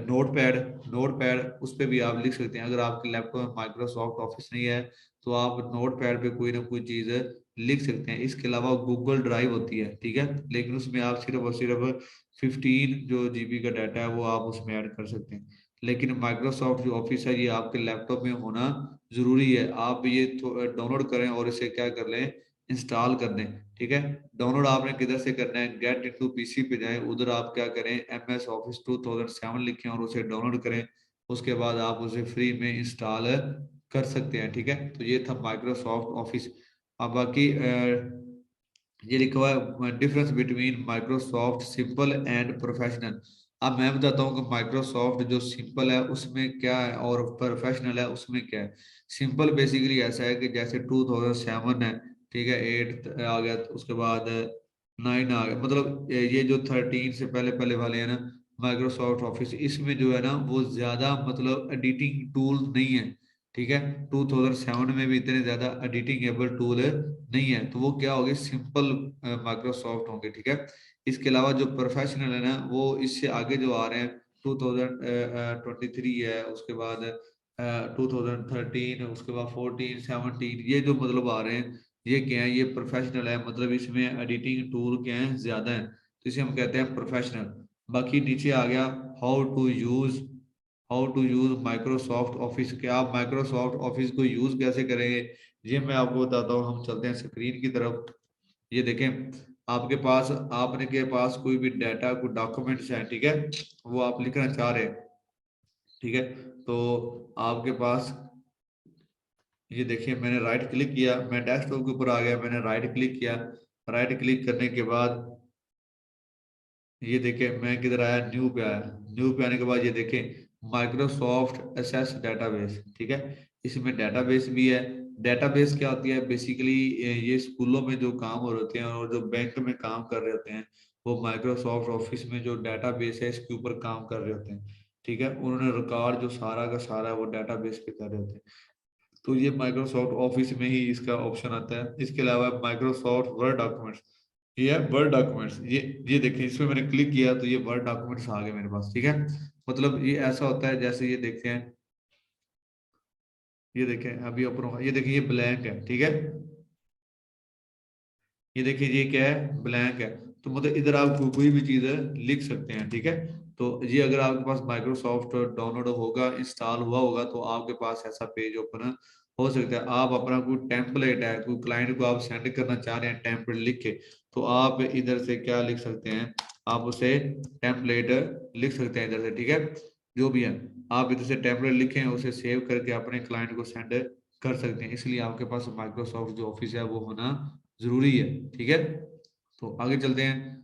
नोट पैड। नोट पैड उस पर भी आप लिख सकते हैं। अगर आपके लैपटॉप में माइक्रोसॉफ्ट ऑफिस नहीं है तो आप नोट पैड पे कोई ना कोई चीज लिख सकते हैं। इसके अलावा गूगल ड्राइव होती है, ठीक है, लेकिन उसमें आप सिर्फ और सिर्फ 15 जो जीबी का डाटा है वो आप उसमें ऐड कर सकते हैं। लेकिन माइक्रोसॉफ्ट जो ऑफिस है ये आपके लैपटॉप में होना जरूरी है। आप ये डाउनलोड करें और इसे क्या कर लें, इंस्टॉल कर दें। ठीक है, डाउनलोड आपने किधर से करना है, गेट इनटू पीसी पे जाएं, उधर आप क्या करें, MS ऑफिस 2007 लिखें और उसे डाउनलोड करें। उसके बाद आप उसे फ्री में इंस्टॉल कर सकते हैं। ठीक है, तो ये था माइक्रोसॉफ्ट ऑफिस। अब बाकी ये लिखा हुआ है difference between Microsoft simple and professional. अब मैं बताता हूँ कि माइक्रोसॉफ्ट जो सिंपल है उसमें क्या है और प्रोफेशनल है उसमें क्या है। सिंपल बेसिकली ऐसा है कि जैसे 2007 है, ठीक है, 8 आ गया तो उसके बाद 9 आ गया, मतलब ये जो 13 से पहले पहले वाले हैं ना माइक्रोसॉफ्ट ऑफिस, इसमें जो है ना वो ज्यादा मतलब एडिटिंग टूल नहीं है। ठीक है, 2007 में भी इतने ज्यादा एडिटिंग एबल टूल नहीं है, तो वो क्या होंगे, सिंपल माइक्रोसॉफ्ट होंगे। ठीक है, इसके अलावा जो प्रोफेशनल है ना वो इससे आगे जो आ रहे हैं, 2023 है, उसके बाद 2013, उसके बाद 14 17, ये जो मतलब आ रहे हैं ये क्या है, ये प्रोफेशनल है, मतलब इसमें एडिटिंग टूल क्या है, ज्यादा है, तो इसे हम कहते हैं प्रोफेशनल। बाकी नीचे आ गया how to use Microsoft Office, क्या आप माइक्रोसॉफ्ट ऑफिस को यूज कैसे करेंगे, ये मैं आपको बताता हूँ। हम चलते हैं स्क्रीन की तरफ। ये देखें, आपके पास आपने के पास कोई भी डाटा कोई डॉक्यूमेंट्स है, ठीक है, वो आप लिखना चाह रहे हैं। ठीक है, तो आपके पास ये देखिए मैंने राइट क्लिक किया, मैं डेस्कटॉप के ऊपर आ गया, मैंने राइट क्लिक किया। राइट क्लिक करने के बाद ये देखें मैं किधर आया, न्यू पे आया। न्यू पे आने के बाद ये देखें माइक्रोसॉफ्ट एसेस डेटाबेस। ठीक है, इसमें डेटाबेस भी है। डेटाबेस क्या होती है बेसिकली, ये स्कूलों में जो काम हो रहे होते हैं और जो बैंक में काम कर रहे होते हैं वो माइक्रोसॉफ्ट ऑफिस में जो डेटाबेस है इसके ऊपर काम कर रहे होते हैं। ठीक है, उन्होंने रिकॉर्ड जो सारा का सारा वो डेटाबेस पे कर रहे होते हैं, तो ये माइक्रोसॉफ्ट ऑफिस में ही इसका ऑप्शन आता है। इसके अलावा माइक्रोसॉफ्ट वर्ड डॉक्यूमेंट्स, ये है वर्ड डॉक्यूमेंट्स। ये देखिए इसमें मैंने क्लिक किया तो ये वर्ड डॉक्यूमेंट्स आ गए मेरे पास। ठीक है, मतलब ये ऐसा होता है, जैसे ये देखते हैं, ये देखें अभी ओपन होगा, ये देखिए ये ब्लैंक है, ठीक है, ये देखिए ये क्या है, ब्लैंक है। तो मतलब इधर आप कोई भी चीज लिख सकते हैं, ठीक है। तो ये अगर आपके पास माइक्रोसॉफ्ट डाउनलोड होगा, इंस्टॉल हुआ होगा, तो आपके पास ऐसा पेज ओपन हो सकता है। आप अपना कोई टेम्पलेट है, कोई क्लाइंट को आप सेंड करना चाह रहे हैं टेम्पलेट लिख के, तो आप इधर से क्या लिख सकते हैं, आप उसे टेम्पलेट लिख सकते हैं इधर से, ठीक है। जो भी है, आप इधर से टेम्पलेट लिखें, उसे सेव करके अपने क्लाइंट को सेंड कर सकते हैं। इसलिए आपके पास माइक्रोसॉफ्ट जो ऑफिस है वो होना जरूरी है, ठीक है। तो आगे चलते हैं।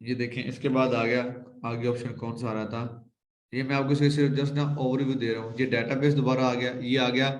ये देखें, इसके बाद आ गया, आगे ऑप्शन कौन सा आ रहा था, ये मैं आपको सिर्फ जस्ट ना ओवरव्यू दे रहा हूँ। ये डेटाबेस दोबारा आ गया, ये आ गया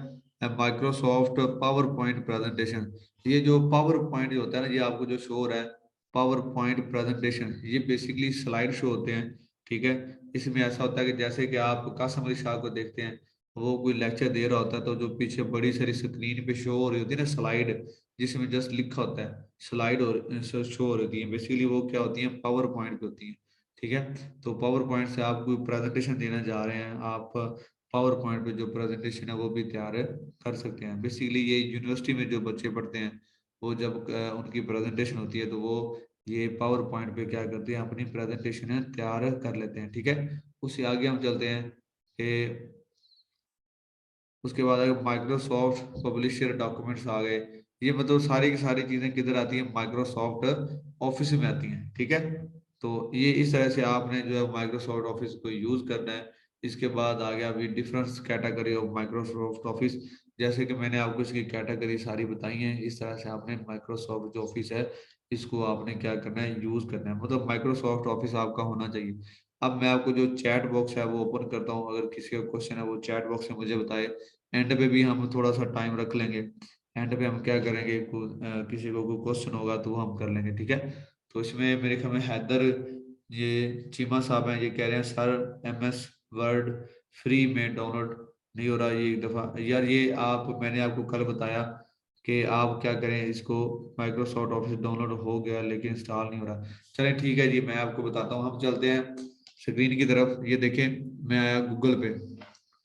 माइक्रोसॉफ्ट पावर पॉइंट प्रेजेंटेशन। ये जो पावर पॉइंट होता है ना, ये आपको जो शो हो रहा है पावर पॉइंट प्रेजेंटेशन, ये बेसिकली स्लाइड शो होते हैं, ठीक है। इसमें ऐसा होता है कि जैसे कि आप कासिम अली शाह को देखते हैं, वो कोई लेक्चर दे रहा होता है, तो जो पीछे बड़ी सारी स्क्रीन पे शो हो रही होती है ना स्लाइड, जिसमें जस्ट लिखा होता है स्लाइड और शो हो रही है, बेसिकली वो क्या होती है, पावर पॉइंट पे होती है, ठीक है। तो पावर पॉइंट से आप कोई प्रेजेंटेशन देना जा रहे हैं, आप पावर पॉइंट पे जो प्रेजेंटेशन है वो भी तैयार कर सकते हैं। बेसिकली ये यूनिवर्सिटी में जो बच्चे पढ़ते हैं, वो जब उनकी प्रेजेंटेशन होती है, तो वो ये पावर पॉइंट पे क्या करते हैं, अपनी प्रेजेंटेशन तैयार कर लेते हैं, ठीक है। उससे आगे हम चलते हैं कि उसके बाद अगर माइक्रोसॉफ्ट पब्लिशर डॉक्यूमेंट्स आ गए, ये मतलब सारी की सारी चीजें किधर आती हैं, माइक्रोसॉफ्ट ऑफिस में आती हैं, ठीक है। तो ये इस तरह से आपने जो है माइक्रोसॉफ्ट ऑफिस को यूज करना है। इसके बाद आ गया अभी different category of Microsoft office, जैसे कि मैंने आपको इसकी कैटेगरी सारी बताई है, इस तरह से आपने माइक्रोसॉफ्ट जो ऑफिस है इसको आपने क्या करना है, यूज करना है, मतलब माइक्रोसॉफ्ट ऑफिस आपका होना चाहिए। अब मैं आपको जो चैट बॉक्स है वो ओपन करता हूँ, अगर किसी का क्वेश्चन है वो चैट बॉक्स में मुझे बताए। एंड पे भी हम थोड़ा सा टाइम रख लेंगे, एंड पे हम क्या करेंगे, किसी को कोई क्वेश्चन होगा तो वो हम कर लेंगे, ठीक है। तो इसमें मेरे ख्याल में हैदर, ये चीमा साहब हैं, ये कह रहे हैं सर MS वर्ड फ्री में डाउनलोड नहीं हो रहा, ये एक दफा यार, ये आप मैंने आपको कल बताया कि आप क्या करें इसको, माइक्रोसॉफ्ट ऑफिस डाउनलोड हो गया लेकिन इंस्टॉल नहीं हो रहा। चलें ठीक है जी, मैं आपको बताता हूँ, हम चलते हैं स्क्रीन की तरफ। ये देखें, मैं आया गूगल पे,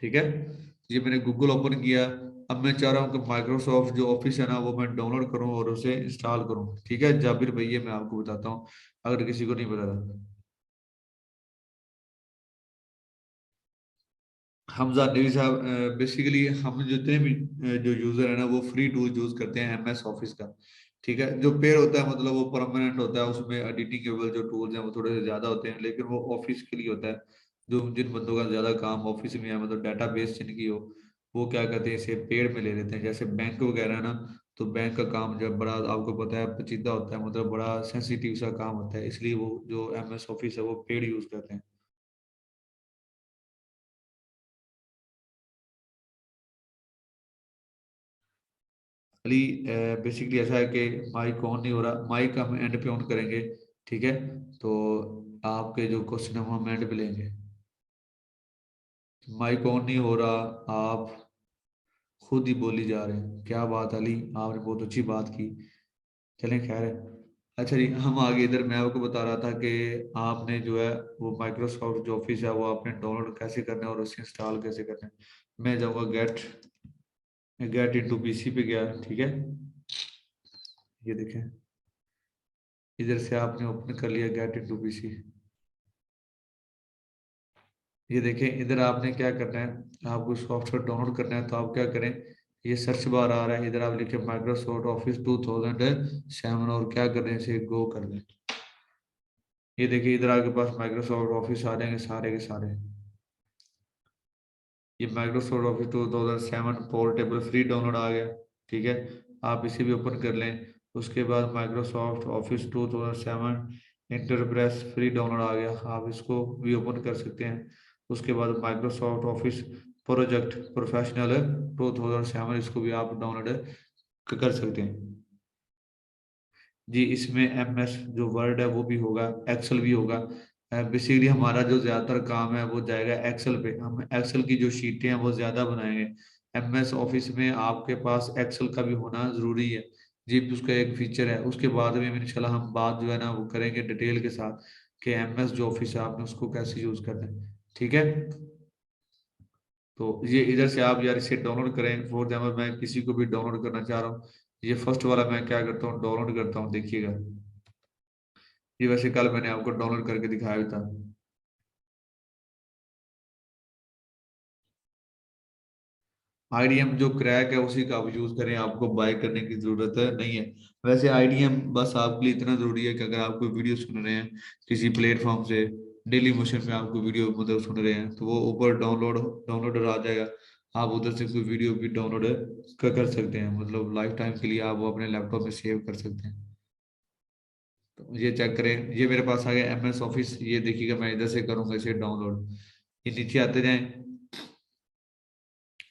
ठीक है। ये मैंने गूगल ओपन किया। अब मैं चाह रहा हूँ कि माइक्रोसॉफ्ट जो ऑफिस है ना वो मैं डाउनलोड करूँ और उसे इंस्टॉल करूँ, ठीक है। जाबिर भैया मैं आपको बताता हूँ, अगर किसी को नहीं पता था। हमजा नबी साहब, बेसिकली हम जितने भी जो यूजर है ना वो फ्री टूल यूज करते हैं MS ऑफिस का, ठीक है। जो पेड होता है मतलब वो परमानेंट होता है, उसमें एडिटिंग केबल जो टूल्स हैं वो थोड़े से ज्यादा होते हैं, लेकिन वो ऑफिस के लिए होता है। जो जिन बंदों का ज्यादा काम ऑफिस में है, मतलब डाटाबेस जिनकी हो, वो क्या करते हैं, इसे पेड में ले लेते हैं। जैसे बैंक वगैरह ना, तो बैंक का काम जब बड़ा आपको पता है पेचीदा होता है, मतलब बड़ा सेंसिटिव सा काम होता है, इसलिए वो जो MS ऑफिस है वो पेड यूज करते हैं। अली, बेसिकली ऐसा है कि माइक ऑन नहीं हो रहा, माइक हम एंड पे ऑन करेंगे, ठीक है। तो आपके जो क्वेश्चन है वो हम एंड पे लेंगे। माइक ऑन नहीं हो रहा, आप खुद ही बोली जा रहे हैं, क्या बात अली, आपने बहुत अच्छी बात की। चलें खैर है। अच्छा जी, हम आगे इधर मैं आपको बता रहा था कि आपने जो है वो माइक्रोसॉफ्ट जो ऑफिस है वो आपने डाउनलोड कैसे करना है और उसे इंस्टॉल कैसे करना है। मैं जाऊँगा गेट इनटू PC पे गया, ठीक है। ये देखें, इधर से आपने ओपन कर लिया गेट इनटू PC। ये देखें, इधर आपने क्या करना है, आपको सॉफ्टवेयर डाउनलोड करना है, तो आप क्या करें, ये सर्च बार आ रहा है, इधर आप लिखे माइक्रोसॉफ्ट ऑफिस 2007 और क्या करें, इसे गो कर दें। ये देखिए, इधर आपके पास माइक्रोसॉफ्ट ऑफिस आ जाएंगे सारे के सारे। ये Microsoft Office 2007 portable free download आ गया, ठीक है। आप इसे भी ओपन कर लें। उसके बाद Microsoft Office 2007 enterprise free download आ गया, आप इसको भी ओपन कर सकते हैं। उसके बाद माइक्रोसॉफ्ट ऑफिस प्रोजेक्ट प्रोफेशनल 2007, इसको भी आप डाउनलोड कर सकते हैं। जी, इसमें MS जो वर्ड है वो भी होगा, एक्सेल भी होगा। बेसिकली हमारा जो ज्यादातर काम है वो जाएगा एक्सेल पे, हम एक्सेल की जो शीटें हैं वो ज्यादा बनाएंगे। MS ऑफिस में आपके पास एक्सेल का भी होना जरूरी है जी, उसका एक फीचर है। उसके बाद में इंशाल्लाह हम बात जो है ना वो करेंगे डिटेल के साथ कि MS जो ऑफिस है आपने उसको कैसे यूज करना है। ठीक है, तो ये इधर से आप यार इसे डाउनलोड करें। फॉर एग्जाम्पल मैं किसी को भी डाउनलोड करना चाह रहा हूँ, ये फर्स्ट वाला मैं क्या करता हूँ, डाउनलोड करता हूँ, देखिएगा। ये वैसे कल मैंने आपको डाउनलोड करके दिखाया भी था। IDM जो क्रैक है उसी का आप यूज करें, आपको बाय करने की जरूरत है नहीं है। वैसे IDM बस आपके लिए इतना जरूरी है कि अगर आप कोई वीडियो सुन रहे हैं किसी प्लेटफॉर्म से, डेली मोशन में आपको वीडियो मतलब सुन रहे हैं, तो वो ऊपर डाउनलोडर आ जाएगा। आप उधर से कोई वीडियो भी डाउनलोड कर सकते हैं, मतलब लाइफ टाइम के लिए आप वो अपने लैपटॉप में सेव कर सकते हैं। तो ये चेक करें, ये मेरे पास आ गया MS ऑफिस। ये देखिएगा मैं इधर से करूंगा इसे डाउनलोड, ये नीचे आते जाएं।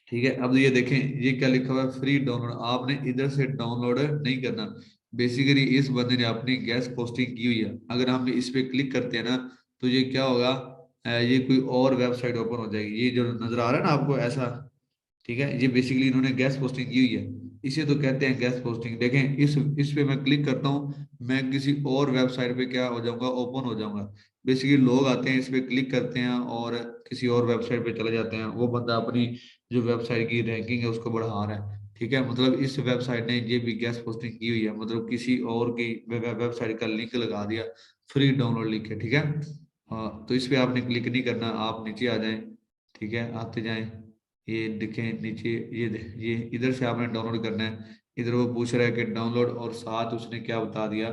ठीक है, अब ये देखें ये क्या लिखा हुआ है, फ्री डाउनलोड। आपने इधर से डाउनलोड नहीं करना। बेसिकली इस बंदे ने अपनी गैस पोस्टिंग की हुई है, अगर हम इस पे क्लिक करते हैं ना, तो ये क्या होगा, ये कोई और वेबसाइट ओपन हो जाएगी। ये जो नजर आ रहा है ना आपको ऐसा, ठीक है, ये बेसिकली इन्होंने गैस पोस्टिंग की हुई है, इसे तो कहते हैं गैस पोस्टिंग। देखें इस पे मैं क्लिक करता हूँ, मैं किसी और वेबसाइट पे क्या हो जाऊंगा, ओपन हो जाऊंगा। बेसिकली लोग आते हैं इस पे क्लिक करते हैं और किसी और वेबसाइट पे चले जाते हैं, वो बंदा अपनी जो वेबसाइट की रैंकिंग है उसको बढ़ा रहा है। ठीक है, मतलब इस वेबसाइट ने ये भी गैस पोस्टिंग की हुई है, मतलब किसी और की वेबसाइट का लिंक लगा दिया, फ्री डाउनलोड लिख के। ठीक है, हाँ, तो इस पे आपने क्लिक नहीं करना, आप नीचे आ जाएं। ठीक है, आते जाएं, ये देखें नीचे, ये इधर से आपने डाउनलोड करना है। इधर वो पूछ रहा है कि डाउनलोड, और साथ उसने क्या बता दिया,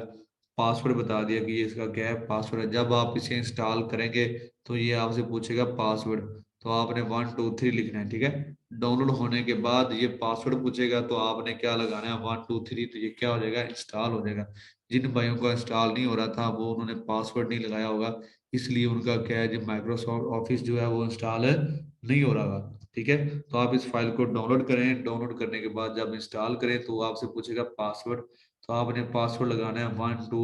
पासवर्ड बता दिया कि ये इसका क्या है, पासवर्ड है। जब आप इसे इंस्टॉल करेंगे तो ये आपसे पूछेगा पासवर्ड, तो आपने 1 2 3 लिखना है। ठीक है, डाउनलोड होने के बाद ये पासवर्ड पूछेगा, तो आपने क्या लगाना है, 1 2 3, तो ये क्या हो जाएगा, इंस्टॉल हो जाएगा। जिन भाइयों का इंस्टॉल नहीं हो रहा था वो उन्होंने पासवर्ड नहीं लगाया होगा, इसलिए उनका क्या है, जो माइक्रोसॉफ्ट ऑफिस जो है वो इंस्टॉल नहीं हो रहा। ठीक है, तो आप इस फाइल को डाउनलोड करें, डाउनलोड करने के बाद जब इंस्टॉल करें तो वो आपसे पूछेगा पासवर्ड, तो आपने पासवर्ड लगाना है 1 2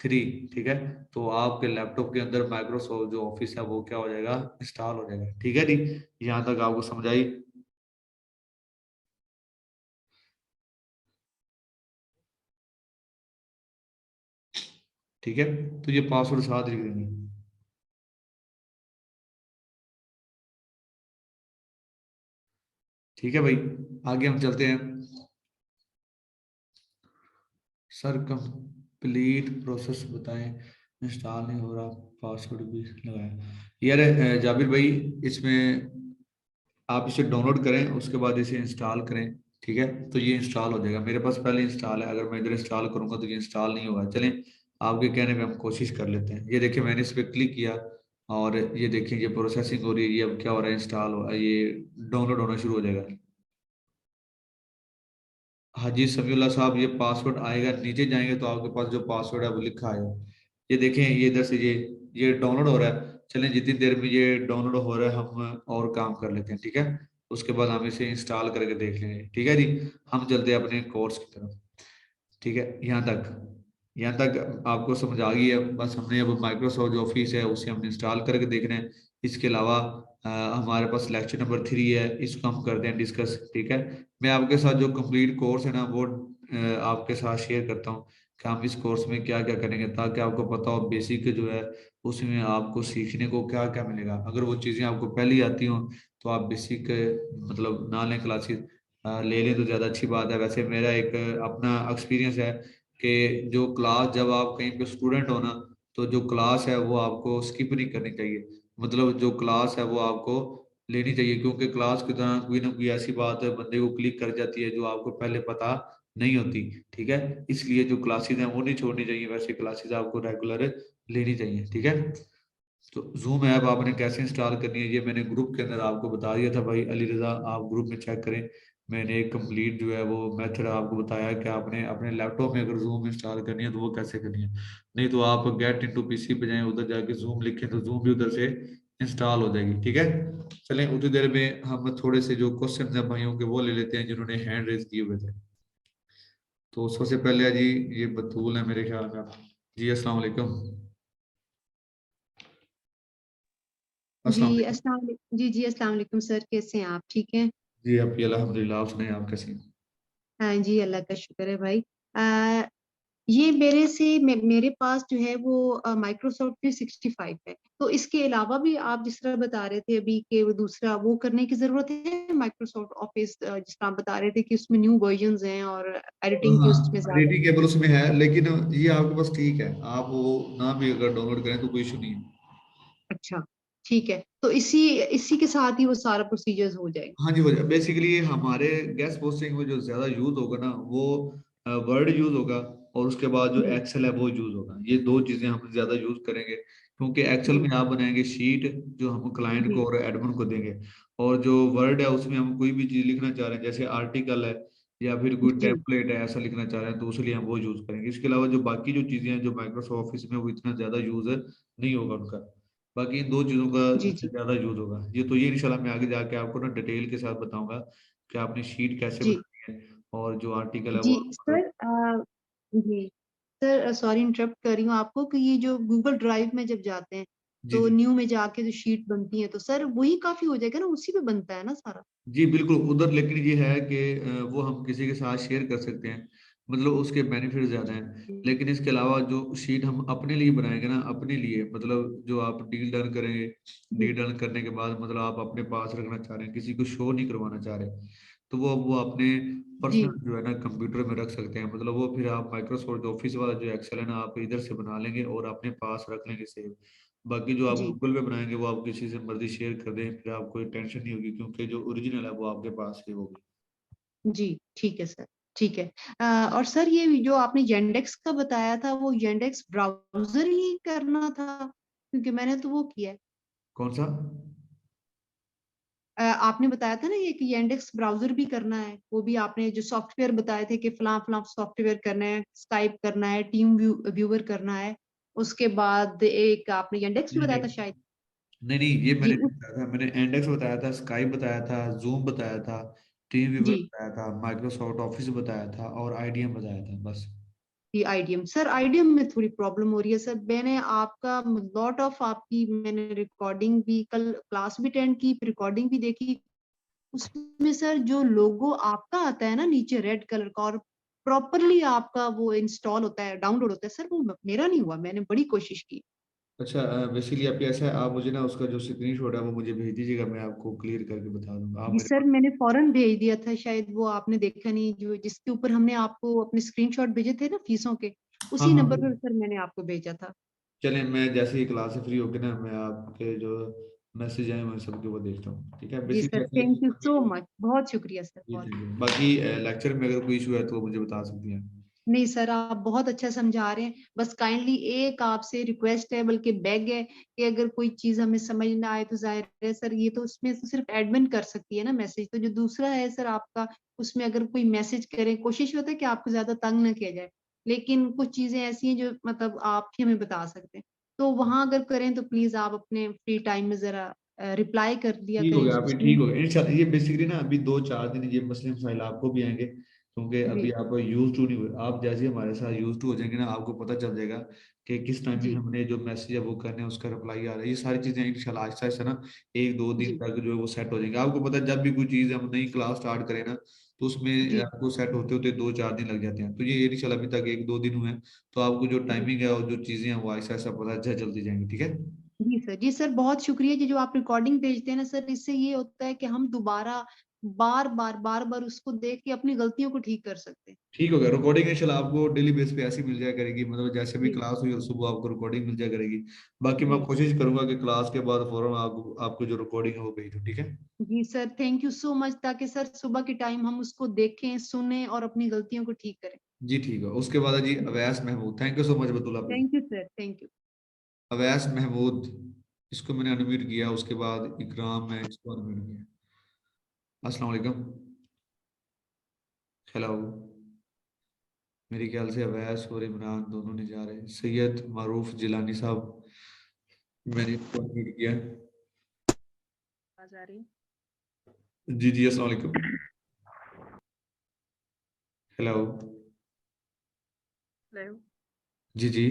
3। ठीक है, तो आपके लैपटॉप के अंदर माइक्रोसॉफ्ट जो ऑफिस है वो क्या हो जाएगा, इंस्टॉल हो जाएगा। ठीक है जी, यहाँ तक आपको समझ आई। ठीक है, तो ये पासवर्ड साथ लिख देंगे। ठीक है भाई, आगे हम चलते हैं। सर कंप्लीट प्रोसेस बताएं, इंस्टॉल नहीं हो रहा, पासवर्ड भी लगाया। यार जाबिर भाई, इसमें आप इसे डाउनलोड करें उसके बाद इसे इंस्टॉल करें। ठीक है, तो ये इंस्टॉल हो जाएगा। मेरे पास पहले इंस्टॉल है, अगर मैं इधर इंस्टॉल करूंगा तो ये इंस्टॉल नहीं होगा। चलें, आपके कहने पे हम कोशिश कर लेते हैं। ये देखिए मैंने इस पर क्लिक किया, और ये देखिए ये प्रोसेसिंग हो रही है, ये अब क्या हो रहा है, इंस्टॉल हो, ये डाउनलोड होना शुरू हो जाएगा। हाजी समीउल्लाह साहब, ये पासवर्ड आएगा, नीचे जाएंगे तो आपके पास जो पासवर्ड है वो लिखा है, ये देखें, ये इधर से ये डाउनलोड हो रहा है। चलें, जितनी देर में ये डाउनलोड हो रहा है हम और काम कर लेते हैं। ठीक है, उसके बाद हम इसे इंस्टॉल करके देख लेंगे। ठीक है जी, हम चलते हैं अपने कोर्स की तरफ। ठीक है, यहाँ तक आपको समझ आ गई है। बस हमने अब माइक्रोसॉफ्ट जो ऑफिस है उसे हमने इंस्टॉल करके देखना है। इसके अलावा हमारे पास लेक्चर नंबर 3 है, इसको हम करते हैं डिस्कस। ठीक है, मैं आपके साथ जो कंप्लीट कोर्स है ना वो आपके साथ शेयर करता हूँ कि हम इस कोर्स में क्या क्या करेंगे, ताकि आपको पता हो बेसिक जो है उसमें आपको सीखने को क्या क्या मिलेगा। अगर वो चीज़ें आपको पहले ही आती हों तो आप बेसिक मतलब ना लें क्लासेस, ले लें तो ज़्यादा अच्छी बात है। वैसे मेरा एक अपना एक्सपीरियंस है कि जो क्लास, जब आप कहीं पे स्टूडेंट हो ना, तो जो क्लास है वो आपको स्किप नहीं करनी चाहिए। मतलब जो क्लास है वो आपको लेनी चाहिए, क्योंकि क्लास के दौरान कोई ना कोई ऐसी बात बंदे को क्लिक कर जाती है जो आपको पहले पता नहीं होती। ठीक है, इसलिए जो क्लासेस हैं वो नहीं छोड़नी चाहिए, वैसे क्लासेस आपको रेगुलर लेनी चाहिए। ठीक है, तो जूम ऐप आपने कैसे इंस्टॉल करनी है ये मैंने ग्रुप के अंदर आपको बता दिया था भाई अली रजा, आप ग्रुप में चेक करें। मैंने एक कंप्लीट जो है वो मेथड आपको बताया कि आपने अपने लैपटॉप में अगर जूम इंस्टॉल करनी है तो वो कैसे करनी है। नहीं तो आप गेट इनटू पीसी पे जाएं, उधर जाके जूम लिखें तो जूम भी उधर से इंस्टॉल हो जाएगी। ठीक है, चलें उतनी देर में हम थोड़े से जो क्वेश्चन है भाइयों के वो ले लेते हैं जिन्होंने हैंड रेज किए हुए थे। तो सबसे पहले है जी, ये बतूल है मेरे ख्याल में। जी अस्सलाम वालेकुम। जी अस्सलाम वालेकुम। अस्सलाम जी जी अस्सलाम वालेकुम सर, कैसे हैं आप? ठीक हैं? जी आप, अल्हम्दुलिल्लाह, आप सुनाइए, आप कैसी हैं? हाँ जी, अल्लाह का शुक्र है भाई। ये मेरे पास जो है वो माइक्रोसॉफ्ट 365 है। तो इसके अलावा भी आप जिस तरह बता रहे थे अभी कि वो दूसरा वो करने की जरूरत है माइक्रोसॉफ्ट ऑफिस, जिस तरह आप बता रहे थे कि उसमें न्यू वर्जन्स हैं और एडिटिंग की उसमें हाँ, ज्यादा। रेटिंग केबल उसमें है, लेकिन ये आपके पास ठीक है, आप वो ना भी अगर डाउनलोड करें तो कोई इशू नहीं है। अच्छा, ठीक है, तो इसी इसी के साथ ही वो सारा प्रोसीजर्स हो जाएगा। हाँ जी, हो जाए। बेसिकली हमारे गेस्ट पोस्टिंग में जो ज्यादा यूज होगा ना, वो वर्ड यूज होगा, और उसके बाद जो जी एक्सेल है वो यूज होगा। ये दो चीजें हम ज्यादा यूज करेंगे, क्योंकि एक्सेल जी में आप बनाएंगे शीट जो हम क्लाइंट को जी और एडमिन को देंगे, और जो वर्ड है उसमें हम कोई भी चीज लिखना चाह रहे हैं, जैसे आर्टिकल है या फिर कोई जी टेम्पलेट है, ऐसा लिखना चाह रहे हैं, तो उसके लिए हम वो यूज करेंगे। इसके अलावा जो बाकी जो चीजें हैं जो माइक्रोसॉफ्ट ऑफिस में, वो इतना ज्यादा यूज नहीं होगा उनका। बाकी इन दो चीजों का जी इससे जी ज्यादा यूज होगा। ये तो ये इंशाल्लाह मैं आगे जाके आपको ना डिटेल के साथ बताऊंगा कि आपने शीट कैसे जी बनानी है, और जो आर्टिकल है जी वो सर, जी सर, सॉरी इंटरप्ट कर रही हूँ आपको कि ये जो गूगल ड्राइव में जब जाते हैं जी तो जी न्यू में जाके जो शीट बनती है तो सर वही काफी हो जाएगा ना, उसी पे बनता है ना सारा। जी बिल्कुल उधर। लेकिन ये है कि वो हम किसी के साथ शेयर कर सकते हैं, मतलब उसके बेनिफिट ज्यादा हैं। लेकिन इसके अलावा जो शीट हम अपने लिए बनाएंगे ना, अपने लिए, मतलब जो आप डील डन करेंगे, जी डील डन करने के बाद मतलब आप अपने पास रखना चाह रहे हैं, किसी को शो नहीं करवाना चाह रहे, तो वो अपने जी पर्सनल जो है ना कंप्यूटर में रख सकते हैं। मतलब वो फिर आप माइक्रोसॉफ्ट ऑफिस वाला जो एक्सेल है ना, आप इधर से बना लेंगे और अपने पास रख लेंगे सेव। बाकी जो आप जी गूगल पे बनाएंगे वो आप किसी से मर्जी शेयर कर दें, फिर आपको कोई टेंशन नहीं होगी, क्योंकि जो ओरिजिनल है वो आपके पास ही होगी। जी ठीक है सर, ठीक है। और सर ये जो आपने येंडेक्स का बताया था वो येंडेक्स ब्राउजर ही करना था, क्योंकि मैंने तो वो किया है। कौन सा? आपने बताया था ना ये कि येंडेक्स ब्राउजर भी करना है, वो भी आपने जो सॉफ्टवेयर बताए थे कि फलां फलां सॉफ्टवेयर करना है, स्काइप करना है, टीम व्यूअर करना है, उसके बाद एक आपने येंडेक्स भी बताया था एंडेक्स? शायद। नहीं नहीं, ये जी मैंने नहीं बताया था। मैंने एंडेक्स बताया था, स्काइप बताया था, जूम बताया था, टीम व्यूवर जी बताया था, माइक्रोसॉफ्ट ऑफिस बताया था, और आईडीएम बताया था, बस। जी आईडीएम सर, आईडीएम में थोड़ी प्रॉब्लम हो रही है सर। मैंने आपका लॉट ऑफ आपकी मैंने रिकॉर्डिंग भी कल क्लास भी अटेंड की, रिकॉर्डिंग भी देखी। उसमें सर जो लोगो आपका आता है ना नीचे रेड कलर का, और प्रॉपरली आपका वो इंस्टॉल होता है, डाउनलोड होता है सर, वो मेरा नहीं हुआ। मैंने बड़ी कोशिश की। अच्छा, बेसिकली आप ऐसा है, आप मुझे ना उसका जो स्क्रीनशॉट है वो मुझे भेज दीजिएगा, मैं आपको क्लियर करके बता दूंगा। आप जी मेरे सर, पास। मैंने फौरन भेज दिया था, शायद वो आपने देखा नहीं, जो जिसके ऊपर हमने आपको अपने स्क्रीनशॉट भेजे थे ना फीसों के, हाँ उसी हाँ, नंबर पर सर मैंने आपको भेजा था। चलें, मैं जैसे ही क्लास से फ्री होके ना, मैं आपके जो मैसेज आए मैं सबके वो देखता हूँ, ठीक है? जी बेसिकली सर, ऐसा थैंक यू सो है। मच, बहुत शुक्रिया सर, जी बहुत। Thank you. बाकी लेक्चर में अगर कोई इशू है तो मुझे बता सकती हैं। नहीं सर, आप बहुत अच्छा समझा रहे हैं। बस काइंडली एक आपसे रिक्वेस्ट है, बल्कि बेग है, कि अगर कोई चीज हमें समझ ना आए तो जाहिर है सर, ये तो उसमें तो सिर्फ एडमिन कर सकती है ना मैसेज, तो जो दूसरा है सर आपका, उसमें अगर कोई मैसेज करे, कोशिश होता है कि आपको ज्यादा तंग ना किया जाए, लेकिन कुछ चीजें ऐसी हैं जो मतलब आप ही हमें बता सकते हैं। तो वहां अगर करें तो प्लीज आप अपने फ्री टाइम में जरा रिप्लाई कर दिया ठीक हो करें गया, उसको अभी ठीक स्क्रीन। हो गया इंशाल्लाह। ये बेसिकली ना अभी 2-4 दिन ये मसले मसाइल आपको भी आएंगे, क्योंकि अभी जी आप यूज टू नहीं हुए। आप जैसे ही हमारे साथ यूज टू हो जाएंगे ना, आपको पता चल जाएगा कि किस टाइम में जी हमने जो मैसेज है वो करने हैं, उसका रिप्लाई आ रहा है। ये सारी चीजें इंशाल्लाह आहिस्ता आहिस्ता ना 1-2 दिन जी तक जो है वो सेट हो जाएंगे। आपको पता है, जब भी कोई चीज हम नई क्लास स्टार्ट करें ना, तो उसमें जी आपको सेट होते होते 2-4 दिन लग जाते हैं। तो ये इंशाल्लाह अभी तक 1-2 दिन हुए हैं, तो आपको जो जी टाइमिंग है और जो चीजें हैं वो आहिस्ता आहिस्ता पता चलती जाएंगी, ठीक है? जी सर, जी सर, बहुत शुक्रिया जी। जो आप रिकॉर्डिंग भेजते हैं ना सर, इससे ये होता है कि हम दोबारा बार बार उसको देख के अपनी गलतियों को ठीक कर सकते हैं। ठीक हो गया। रिकॉर्डिंग इंशाल्लाह आपको डेली बेस पे ऐसी मिल जाया करेगी, मतलब जैसे भी जी क्लास हुई और सुबह आपको रिकॉर्डिंग मिल जाया करेगी। बाकी मैं जी कोशिश करूंगा कि क्लास के बाद फौरन आपको जो रिकॉर्डिंग है वो भेज दूं, ठीक है? जी sir, thank you so much, ताकि सर सुबह के टाइम हम उसको देखें, सुने और अपनी गलतियों को ठीक करें। जी ठीक है। उसके बाद है जी Awais Mahmood, thank you so much Batool आपने। Thank you sir, thank you. Awais Mahmood, इसको मैंने अनम्यूट किया। उसके बाद इकराम है, इसको अनम्यूट किया। अस्सलाम वालेकुम। हेलो। मेरे ख्याल से अवैस और इमरान दोनों नहीं जा रहे। सैयद मारूफ जिलानी साहब, मैंने इसको अनम्यूट किया। आवाज आ रही? जी जी, अस्सलाम वालेकुम। हेलो। हेलो। जी जी।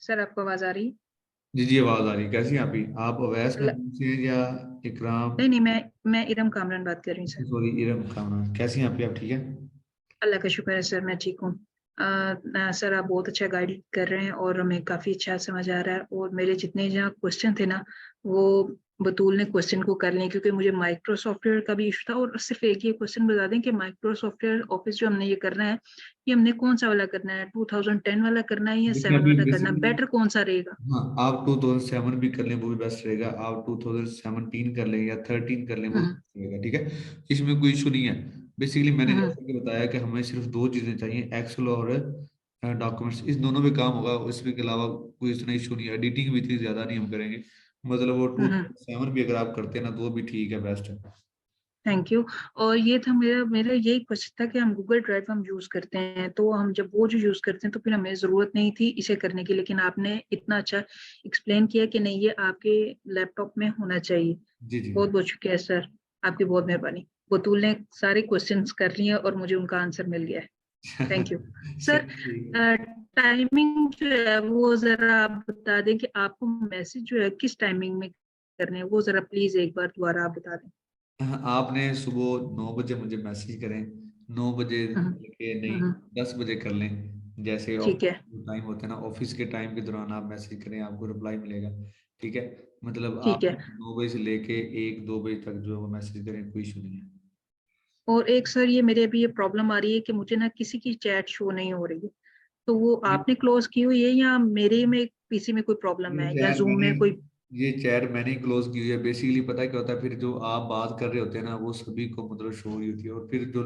सर आपको आवाज आ रही? जी जी, आवाज आ रही है। कैसी हैं आप ही? आप अवैस अल्लाह। महमूद से हैं या इकराम? नहीं नहीं, मैं इरम कामरान बात कर रही हूँ सर। सॉरी, इरम खाना। कैसी हैं आप ही? आप ठीक है? अल्लाह का शुक्र है सर, मैं ठीक हूँ। सर आप बहुत अच्छा गाइड कर रहे हैं और हमें काफी अच्छा समझ आ रहा है। और मेरे जितने जहाँ क्वेश्चन थे ना, वो बतूल ने क्वेश्चन को कर लिए, क्योंकि मुझे माइक्रो सॉफ्टवेयर का भी इशू था। और सिर्फ एक ये क्वेश्चन बता दें कि माइक्रो सॉफ्टवेयर ऑफिस जो हमने ये करना है, ये हमने कौन सा वाला करना है, 2010 वाला करना है या देखिए 7 अभी वाला करना है, बेसिकली, बेटर कौन सा रहेगा? हाँ आप 2007 भी कर लें वो भी बेस्ट रहेगा, आप 2017 कर लें या 13 कर लें वो भी हम्म बेस्ट रहेगा, ठीक है, इसमें कोई इशू नहीं है। बेसिकली मैंने हम्म जैसे कि बताया कि हमें सिर्फ दो चीजें चाहिए, एक्सेल और डॉक्यूमेंट्स, इस दोनों पे काम होगा, इसके अलावा कोई इतना इशू नहीं है। एडिटिंग भी इतनी ज्यादा नहीं हम करेंगे, मतलब वो टू हम्म सेवन भी अगर आप करते हैं ना तो वो भी ठीक है, बेस्ट है। Thank you. और ये था मेरा मेरा यही क्वेश्चन था कि हम गूगल ड्राइव हम यूज करते हैं, तो हम जब वो जो यूज करते हैं तो फिर हमें जरूरत नहीं थी इसे करने की, लेकिन आपने इतना अच्छा एक्सप्लेन किया कि नहीं, ये आपके लैपटॉप में होना चाहिए। जी जी। बहुत बहुत शुक्रिया सर, आपकी बहुत मेहरबानी। बतूल ने सारे क्वेश्चंस कर लिए और मुझे उनका आंसर मिल गया है। Thank you sir. चलिए ठीक है। टाइमिंग जो है वो जरा आप बता दें कि आपको मैसेज जो है किस टाइमिंग में करने हैं, वो जरा प्लीज एक बार दोबारा आप बता दें। हाँ, आपने सुबह 9 बजे मुझे मैसेज करें, 9 बजे हम्म के नहीं, हम्म, 10 बजे कर लें, जैसे ठीक है ऑफिस टाइम होता है ना, ऑफिस के टाइम के दौरान आप मैसेज करें, आपको रिप्लाई मिलेगा, ठीक है। मतलब ठीक आप है। 9 बजे से लेके 1-2 बजे तक जो है वो मैसेज करें, कोई इशू नहीं है। और एक सर, ये मेरे अभी ये प्रॉब्लम आ रही है कि मुझे ना किसी की चैट शो नहीं हो रही है, तो वो ये आपने क्लोज की हुई है या मेरे में पीसी में कोई प्रॉब्लम ये है या चैट जूम मैंने में कोई? ये चैट मैंने ही क्लोज की हुई है। बेसिकली पता है क्या होता है, फिर जो आप बात कर रहे होते हैं ना वो सभी को मतलब शो हो रही होती है, और फिर जो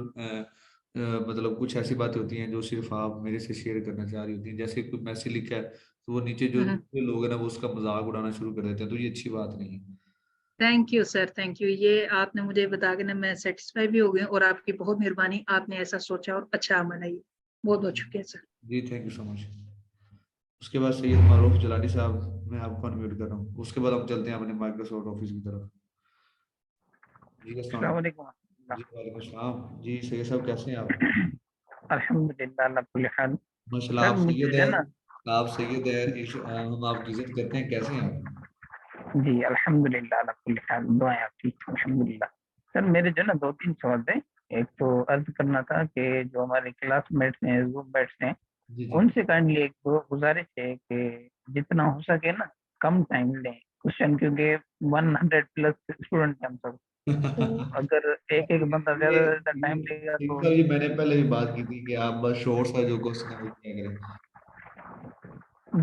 मतलब कुछ ऐसी बातें होती हैं जो सिर्फ आप मेरे से शेयर करना चाह रही होती हैं, जैसे कोई मैसेज लिखा है तो वो नीचे जो दूसरे लोग हैं ना वो उसका मजाक उड़ाना शुरू कर देते हैं, तो ये अच्छी बात नहीं है। Thank you sir, thank you. ये आपने मुझे बता के ना मैं सेटिस्फाई भी हो गई, और आपकी बहुत मेहरबानी, आपने ऐसा सोचा और अच्छा बनाई। बहुत बहुत शुक्रिया सर। जी थैंक यू सो मच। उसके बाद सैयद मारूफ जलानी साहब, मैं आपको अनम्यूट कर रहा हूँ, उसके बाद हम चलते हैं अपने माइक्रोसॉफ्ट ऑफिस की तरफ। जी अस्सलाम अस्सलाम वालेकुम। वालेकुम। जी वालेकुम सलाम। जी सैयद साहब कैसे हैं आप? अल्हम्दुलिल्लाह अला कुल्ली हाल। माशाल्लाह सर आप मुझे सैयद जो है, है ना, आप सैयद है, हम आपकी इज्जत करते हैं, कैसे हैं आप? जी अल्हम्दुलिल्लाह अला कुल्ली हाल, दुआएं आपकी अल्हम्दुलिल्लाह। सर मेरे जो है ना दो तीन सवाल थे। एक तो अर्ज करना था कि जो हमारे क्लासमेट्स हैं, रूममेट्स हैं, जी जी। उनसे काइंडली एक दो गुजारिश है कि जितना हो सके ना कम टाइम लें क्वेश्चन, क्योंकि 100 प्लस स्टूडेंट हैं हम सब। तो अगर एक एक बंदा ये ज्यादा से ज्यादा टाइम लेगा सैयद तो। साहब, ये मैंने पहले भी बात की थी कि आप बस शॉर्ट सा जो क्वेश्चन है वो किया करें।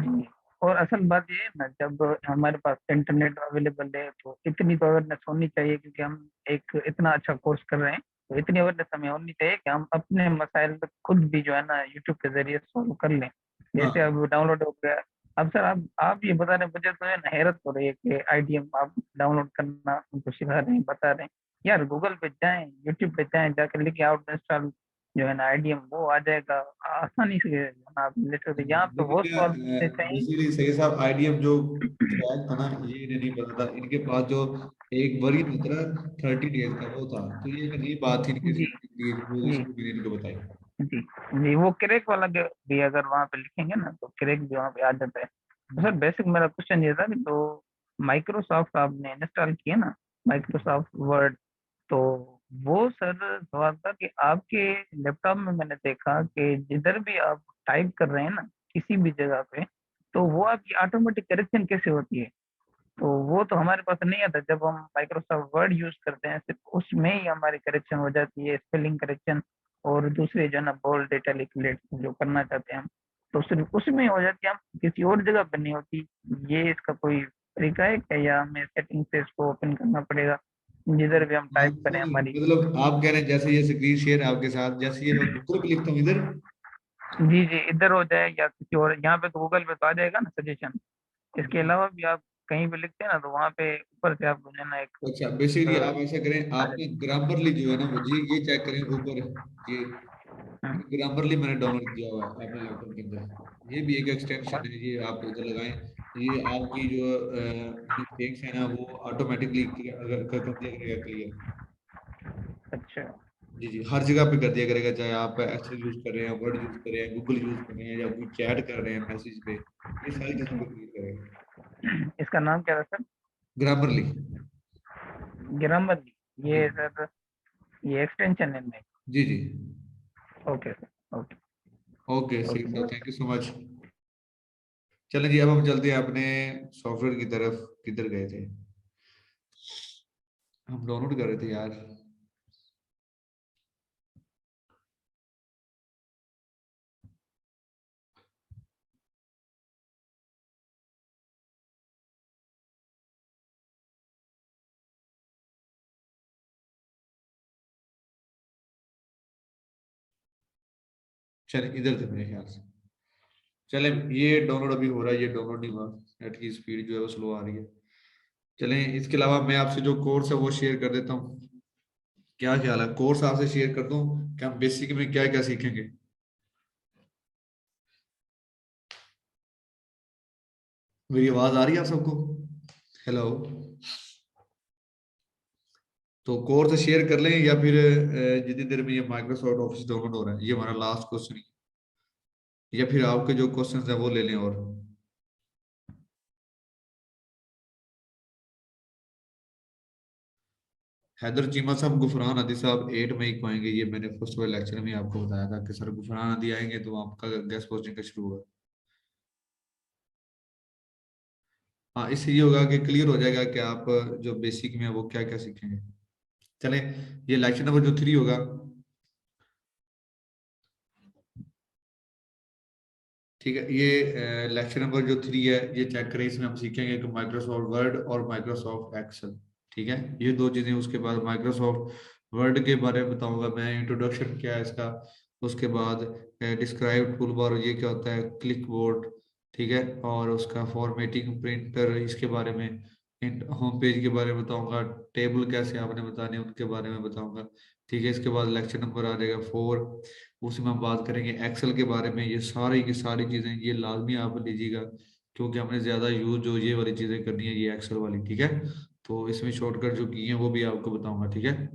जी। और असल बात ये है ना, जब हमारे पास इंटरनेट अवेलेबल है तो इतनी तो अवेयरनेस होनी चाहिए, क्योंकि हम एक इतना अच्छा कोर्स कर रहे हैं, तो इतनी अवेयरनेस हमें होनी चाहिए कि हम अपने मसाइल खुद भी जो है ना यूट्यूब के जरिए सॉल्व कर लें। जैसे हाँ अब डाउनलोड हो गया। अब सर आप ये बता रहे हैं, मुझे तो है ना हैरत हो रही है कि आईडीएम आप डाउनलोड करना उनको सिखा रहे हैं, बता रहे हैं। यार गूगल पे जाएं, यूट्यूब पे जाएं, जाकर लिखे आउट इंस्टॉल जो है ना आईडीएम, वो आ जाएगा आसानी से। आप लिटरली यहाँ पे वो लेकिन सॉल्व करने चाहिए। बेसिकली सही साहब, आईडीएम जो क्रैक था ना, ये इन्हें नहीं पता था, इनके पास जो एक वर्जन होता ना 30 डेज का वो था, तो ये एक नई बात थी इनके जी लिए, वो जी इसको भी इनको बताई। जी जी। वो क्रैक वाला जो भी अगर वहाँ पे लिखेंगे ना तो क्रैक भी वहाँ पे आ जाता है। तो सर बेसिक मेरा क्वेश्चन ये था कि तो माइक्रोसॉफ्ट आपने इंस्टॉल किया ना, माइक्रोसॉफ्ट वर्ड, तो वो सर सवाल था कि आपके लैपटॉप में मैंने देखा कि जिधर भी आप टाइप कर रहे हैं ना किसी भी जगह पे, तो वो आपकी ऑटोमेटिक करेक्शन कैसे होती है? तो वो तो हमारे पास नहीं आता। जब हम माइक्रोसॉफ्ट वर्ड यूज करते हैं सिर्फ उसमें ही हमारी करेक्शन हो जाती है, स्पेलिंग करेक्शन और दूसरे जो है ना बोल्ड इटैलिक जो करना चाहते हैं हम, तो सिर्फ उसमें हो जाती है, हम किसी और जगह पर नहीं होती। ये इसका कोई तरीका है क्या, या हमें सेटिंग से इसको ओपन करना पड़ेगा जिधर भी हम हाँ, टाइप करें नहीं हमारी? मतलब आप कह रहे हैं जैसे ये स्क्रीन शेयर है आपके साथ, जैसे ये मैं गूगल पे लिखता हूँ इधर। जी जी, इधर हो जाए या किसी और, यहाँ पे तो गूगल पे तो आ जाएगा ना सजेशन। इसके अलावा भी आप कहीं भी लिखते हैं ना तो वहाँ पे ऊपर से आपको जो है ना एक अच्छा बेसिकली अ, आप ऐसा करें, आ आपने जाएगा। ग्रामरली जो है ना वो जी ये चेक करें ऊपर, ये हम्म, ग्रामरली मैंने डाउनलोड किया हुआ है अपने लैपटॉप के अंदर, ये भी एक एक्सटेंशन है, ये आप इधर लगाएं, ये आपकी जो मिस्टेक्स है ना वो ऑटोमेटिकली कर दिया करेगा क्लियर। अच्छा। जी जी, हर जगह पे कर दिया करेगा, चाहे आप एक्सेल यूज कर रहे हैं, वर्ड यूज कर रहे हैं, गूगल यूज कर रहे हैं, या कोई चैट कर रहे हैं मैसेज पे, ये सारी जगह पे क्लियर करेगा इसका नाम क्या था सर? ग्रामरली। ग्रामरली। जी ये सर ये एक्सटेंशन है नहीं? जी जी। Okay sir, okay. ओके सही sir, thank you so much. चलें जी, अब हम चलते हैं अपने सॉफ्टवेयर की तरफ। किधर गए थे हम? डाउनलोड कर रहे थे यार। चले इधर थे मेरे ख्याल से। चले, ये डाउनलोड अभी हो रहा है, ये डाउनलोड नहीं हुआ। नेट की स्पीड जो है वो स्लो आ रही है। चलें, इसके अलावा मैं आपसे जो कोर्स है वो शेयर कर देता हूँ। क्या ख्याल है, कोर्स आपसे शेयर कर दूं कि हम बेसिक में क्या क्या सीखेंगे? मेरी आवाज आ रही है आप सबको? हेलो। तो कोर्स शेयर कर लें या फिर जितनी देर में ये माइक्रोसॉफ्ट ऑफिस डाउनलोड हो रहा है, ये हमारा लास्ट क्वेश्चन है, या फिर आपके जो क्वेश्चंस हैं वो ले लें? और हैदर चीमा साहब, गुफरान हदी साहब 8 मई को आएंगे, ये मैंने फर्स्ट वाले लेक्चर में आपको बताया था कि सर गुफरान हदी आएंगे तो आपका गेस्ट पोस्टिंग का शुरू होगा। हाँ, इससे ये होगा कि क्लियर हो जाएगा कि आप जो बेसिक में है वो क्या क्या सीखेंगे। चलें, ये लेक्चर नंबर जो 3 होगा, ठीक है, ये लेक्चर नंबर जो 3 है ये चेक करें। इसमें हम सीखेंगे कि माइक्रोसॉफ्ट वर्ड और माइक्रोसॉफ्ट एक्सेल। ठीक है, ये दो चीजें। उसके बाद माइक्रोसॉफ्ट वर्ड के बारे में बताऊंगा मैं, इंट्रोडक्शन क्या है इसका। उसके बाद डिस्क्राइब टूल बार, ये क्या होता है, क्लिक बोर्ड, ठीक है, और उसका फॉर्मेटिंग प्रिंटर, इसके बारे में। होम पेज के बारे में बताऊंगा, टेबल कैसे आपने बताने उनके बारे में बताऊंगा। ठीक है, इसके बाद लेक्चर नंबर आ जाएगा 4, उसमें हम बात करेंगे एक्सेल के बारे में। ये सारी की सारी चीजें ये लाजमी आप लीजिएगा, क्योंकि हमने ज्यादा यूज जो ये वाली चीजें करनी है ये एक्सेल वाली। ठीक है, तो इसमें शॉर्टकट जो की है वो भी आपको बताऊंगा। ठीक है,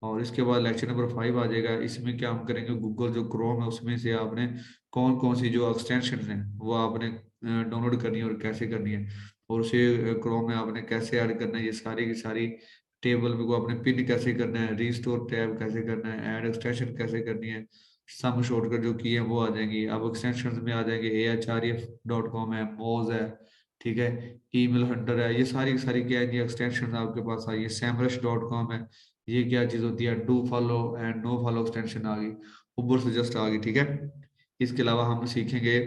और इसके बाद लेक्चर नंबर 5 आ जाएगा। इसमें क्या हम करेंगे, गूगल जो क्रोम है उसमें से आपने कौन कौन सी जो एक्सटेंशन हैं वो आपने डाउनलोड करनी है और कैसे करनी है, और उसे क्रोम में आपने कैसे ऐड करना है, ये सारी की सारी टेबल में को आपने पिन कैसे करना है, रीस्टोर टैब कैसे करना है, ऐड एक्सटेंशन कैसे करनी है, सम शॉर्टकट जो की है वो आ जाएंगी। अब एक्सटेंशन में आ जाएंगे ahref.com है, मोज है, ठीक है, ईमेल हंटर है, ये सारी की सारी क्या है जी एक्सटेंशन आपके पास आई है। samrush.com है, ये क्या चीज होती है, do follow and no follow extension आ गई, ऊबर से जस्ट आ गई। ठीक है, इसके अलावा हम सीखेंगे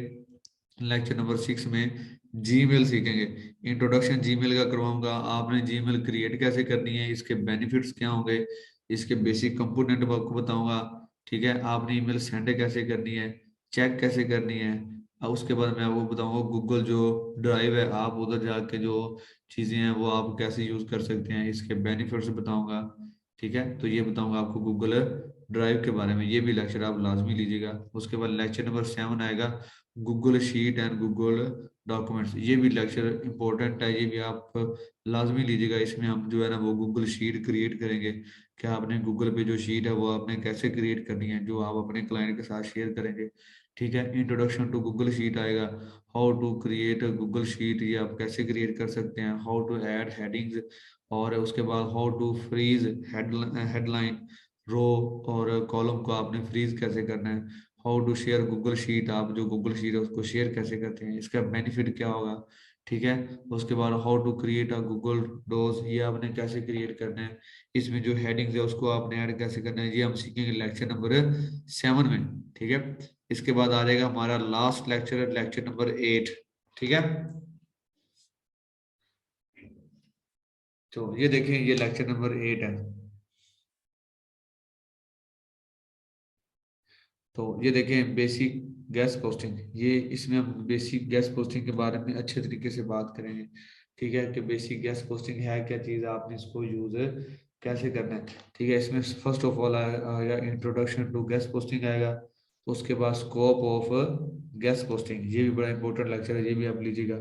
लेक्चर नंबर 6 में जीमेल सीखेंगे। इंट्रोडक्शन जीमेल का करवाऊंगा, आपने जीमेल क्रिएट कैसे करनी है, इसके बेनिफिट्स क्या होंगे, इसके बेसिक कंपोनेंट आपको बताऊंगा। ठीक है, आपने ईमेल सेंड कैसे करनी है, चेक कैसे करनी है। और उसके बाद मैं आपको बताऊंगा गूगल जो ड्राइव है, आप उधर जाके जो चीजें हैं वो आप कैसे यूज कर सकते हैं, इसके बेनिफिट्स बताऊंगा। ठीक है, तो ये बताऊंगा आपको गूगल ड्राइव के बारे में, ये भी लेक्चर आप लाजमी लीजिएगा। उसके बाद लेक्चर नंबर 7 आएगा, Google sheet and Google documents, ये भी लेक्चर इंपॉर्टेंट है, ये भी आप लाजमी लीजिएगा। इसमें हम जो है ना वो गूगल शीट क्रिएट करेंगे कि आपने गूगल पे जो शीट है वो आपने कैसे क्रिएट करनी है, जो आप अपने क्लाइंट के साथ शेयर करेंगे। ठीक है, इंट्रोडक्शन टू गूगल शीट आएगा, how to create Google sheet, ये आप कैसे क्रिएट कर सकते हैं, हाउ टू ऐड हेडिंग्स, और उसके बाद how to freeze headline, row और कॉलम को आपने फ्रीज कैसे करना है, how to share Google sheet, आप जो गूगल शीट है उसको शेयर कैसे करते हैं, इसका बेनिफिट क्या होगा। ठीक है, उसके बाद how to create a Google Docs, ये आपने कैसे क्रिएट करना है, इसमें जो हेडिंग्स है उसको आपने ऐड कैसे करना है, ये हम सीखेंगे लेक्चर नंबर 7 में। ठीक है, इसके बाद आ जाएगा हमारा लास्ट लेक्चर, लेक्चर नंबर 8। ठीक है, तो ये देखें, ये लेक्चर नंबर 8 है। तो ये देखें बेसिक गैस पोस्टिंग, ये इसमें हम बेसिक गैस पोस्टिंग के बारे में अच्छे तरीके से बात करेंगे। ठीक है, कि बेसिक गैस पोस्टिंग है क्या चीज़, आपने इसको यूज कैसे करना है। ठीक है, इसमें फर्स्ट ऑफ ऑल आएगा इंट्रोडक्शन टू गैस पोस्टिंग आएगा, उसके बाद स्कोप ऑफ गैस पोस्टिंग, ये भी बड़ा इंपॉर्टेंट लेक्चर है, ये भी आप लीजिएगा।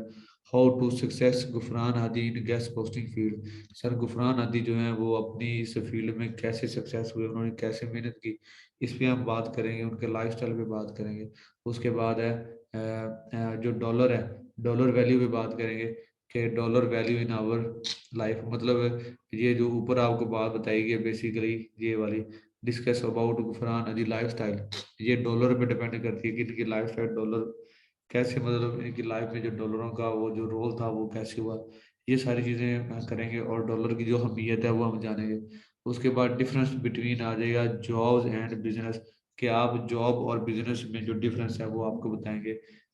How to success Gufran Hadi in guest posting field, sir Gufran Hadi जो है वो अपनी इस फील्ड में कैसे सक्सेस हुए, उन्होंने कैसे मेहनत की, इस पे हम बात करेंगे, उनके लाइफस्टाइल पे बात करेंगे। उसके बाद है जो डॉलर है, डॉलर वैल्यू पे बात करेंगे कि dollar value in our life, मतलब ये जो ऊपर आपको बात बताई गई बेसिकली ये वाली, discuss about Gufran Ali lifestyle. ये डॉलर पे डिपेंड करती है कि इनकी लाइफस्टाइल डॉलर कैसे, मतलब इनकी लाइफ में जो डॉलरों का वो जो रोल था वो कैसे हुआ, ये सारी चीजें करेंगे। और डॉलर की जो अहमियत है वो हम जानेंगे। उसके बाद डिफरेंस बिटवीन आ जाएगा जॉब्स एंड बिजनेस, कि आप जॉब और बिजनेस में जो डिफरेंस है वो आपको बताएंगे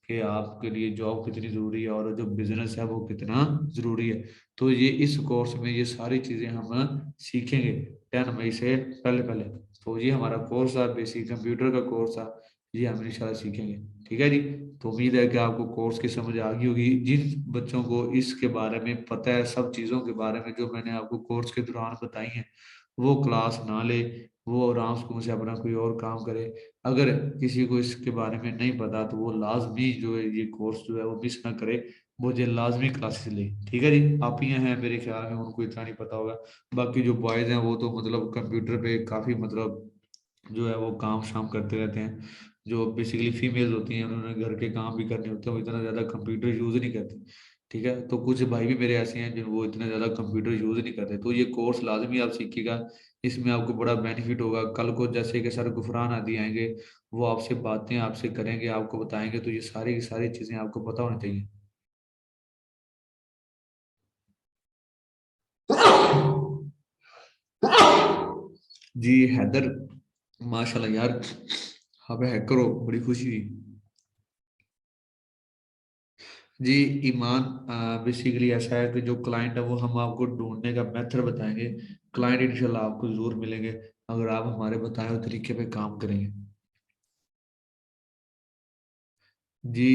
कि आपके लिए जॉब कितनी जरूरी है और जो बिजनेस है वो कितना जरूरी है। तो ये इस कोर्स में ये सारी चीजें हम सीखेंगे 10 मई से पहले पहले। तो ये हमारा कोर्स था, बेसिक कंप्यूटर का कोर्स था, ये हम इंशाल्लाह सीखेंगे। ठीक है जी। तो उम्मीद है कि आपको कोर्स की समझ आ गई होगी। जिन बच्चों को इसके बारे में पता है, सब चीज़ों के बारे में जो मैंने आपको कोर्स के दौरान बताई हैं, वो क्लास ना ले, वो आराम से अपना कोई और काम करे। अगर किसी को इसके बारे में नहीं पता तो वो लाजमी जो है ये कोर्स जो है वो मिस ना करे, मुझे लाजमी क्लासेस ले। ठीक है जी। आप ही हैं मेरे ख्याल में उनको इतना नहीं पता होगा। बाकी जो बॉयज़ हैं वो तो मतलब कंप्यूटर पे काफ़ी मतलब जो है वो काम शाम करते रहते हैं। जो बेसिकली फीमेल्स होती हैं उन्होंने घर के काम भी करने होते हैं, वो इतना ज़्यादा कंप्यूटर यूज़ नहीं करती। ठीक है। तो कुछ भाई भी मेरे ऐसे हैं जो वो इतना ज़्यादा कंप्यूटर यूज़ नहीं करते। तो ये कोर्स लाजमी आप सीखिएगा, इसमें आपको बड़ा बेनिफिट होगा। कल को जैसे कि सर गुफरान आदि आएंगे, वो आपसे बातें आपसे करेंगे, आपको बताएंगे, तो ये सारी की सारी चीज़ें आपको पता होनी चाहिए। जी हैदर, माशाल्लाह यार, आप हैकर हो, बड़ी खुशी हुई। जी ईमान, बेसिकली ऐसा है कि जो क्लाइंट है वो हम आपको ढूंढने का मेथड बताएंगे। क्लाइंट इंशाल्लाह आपको जरूर मिलेंगे अगर आप हमारे बताए हुए तरीके पे काम करेंगे। जी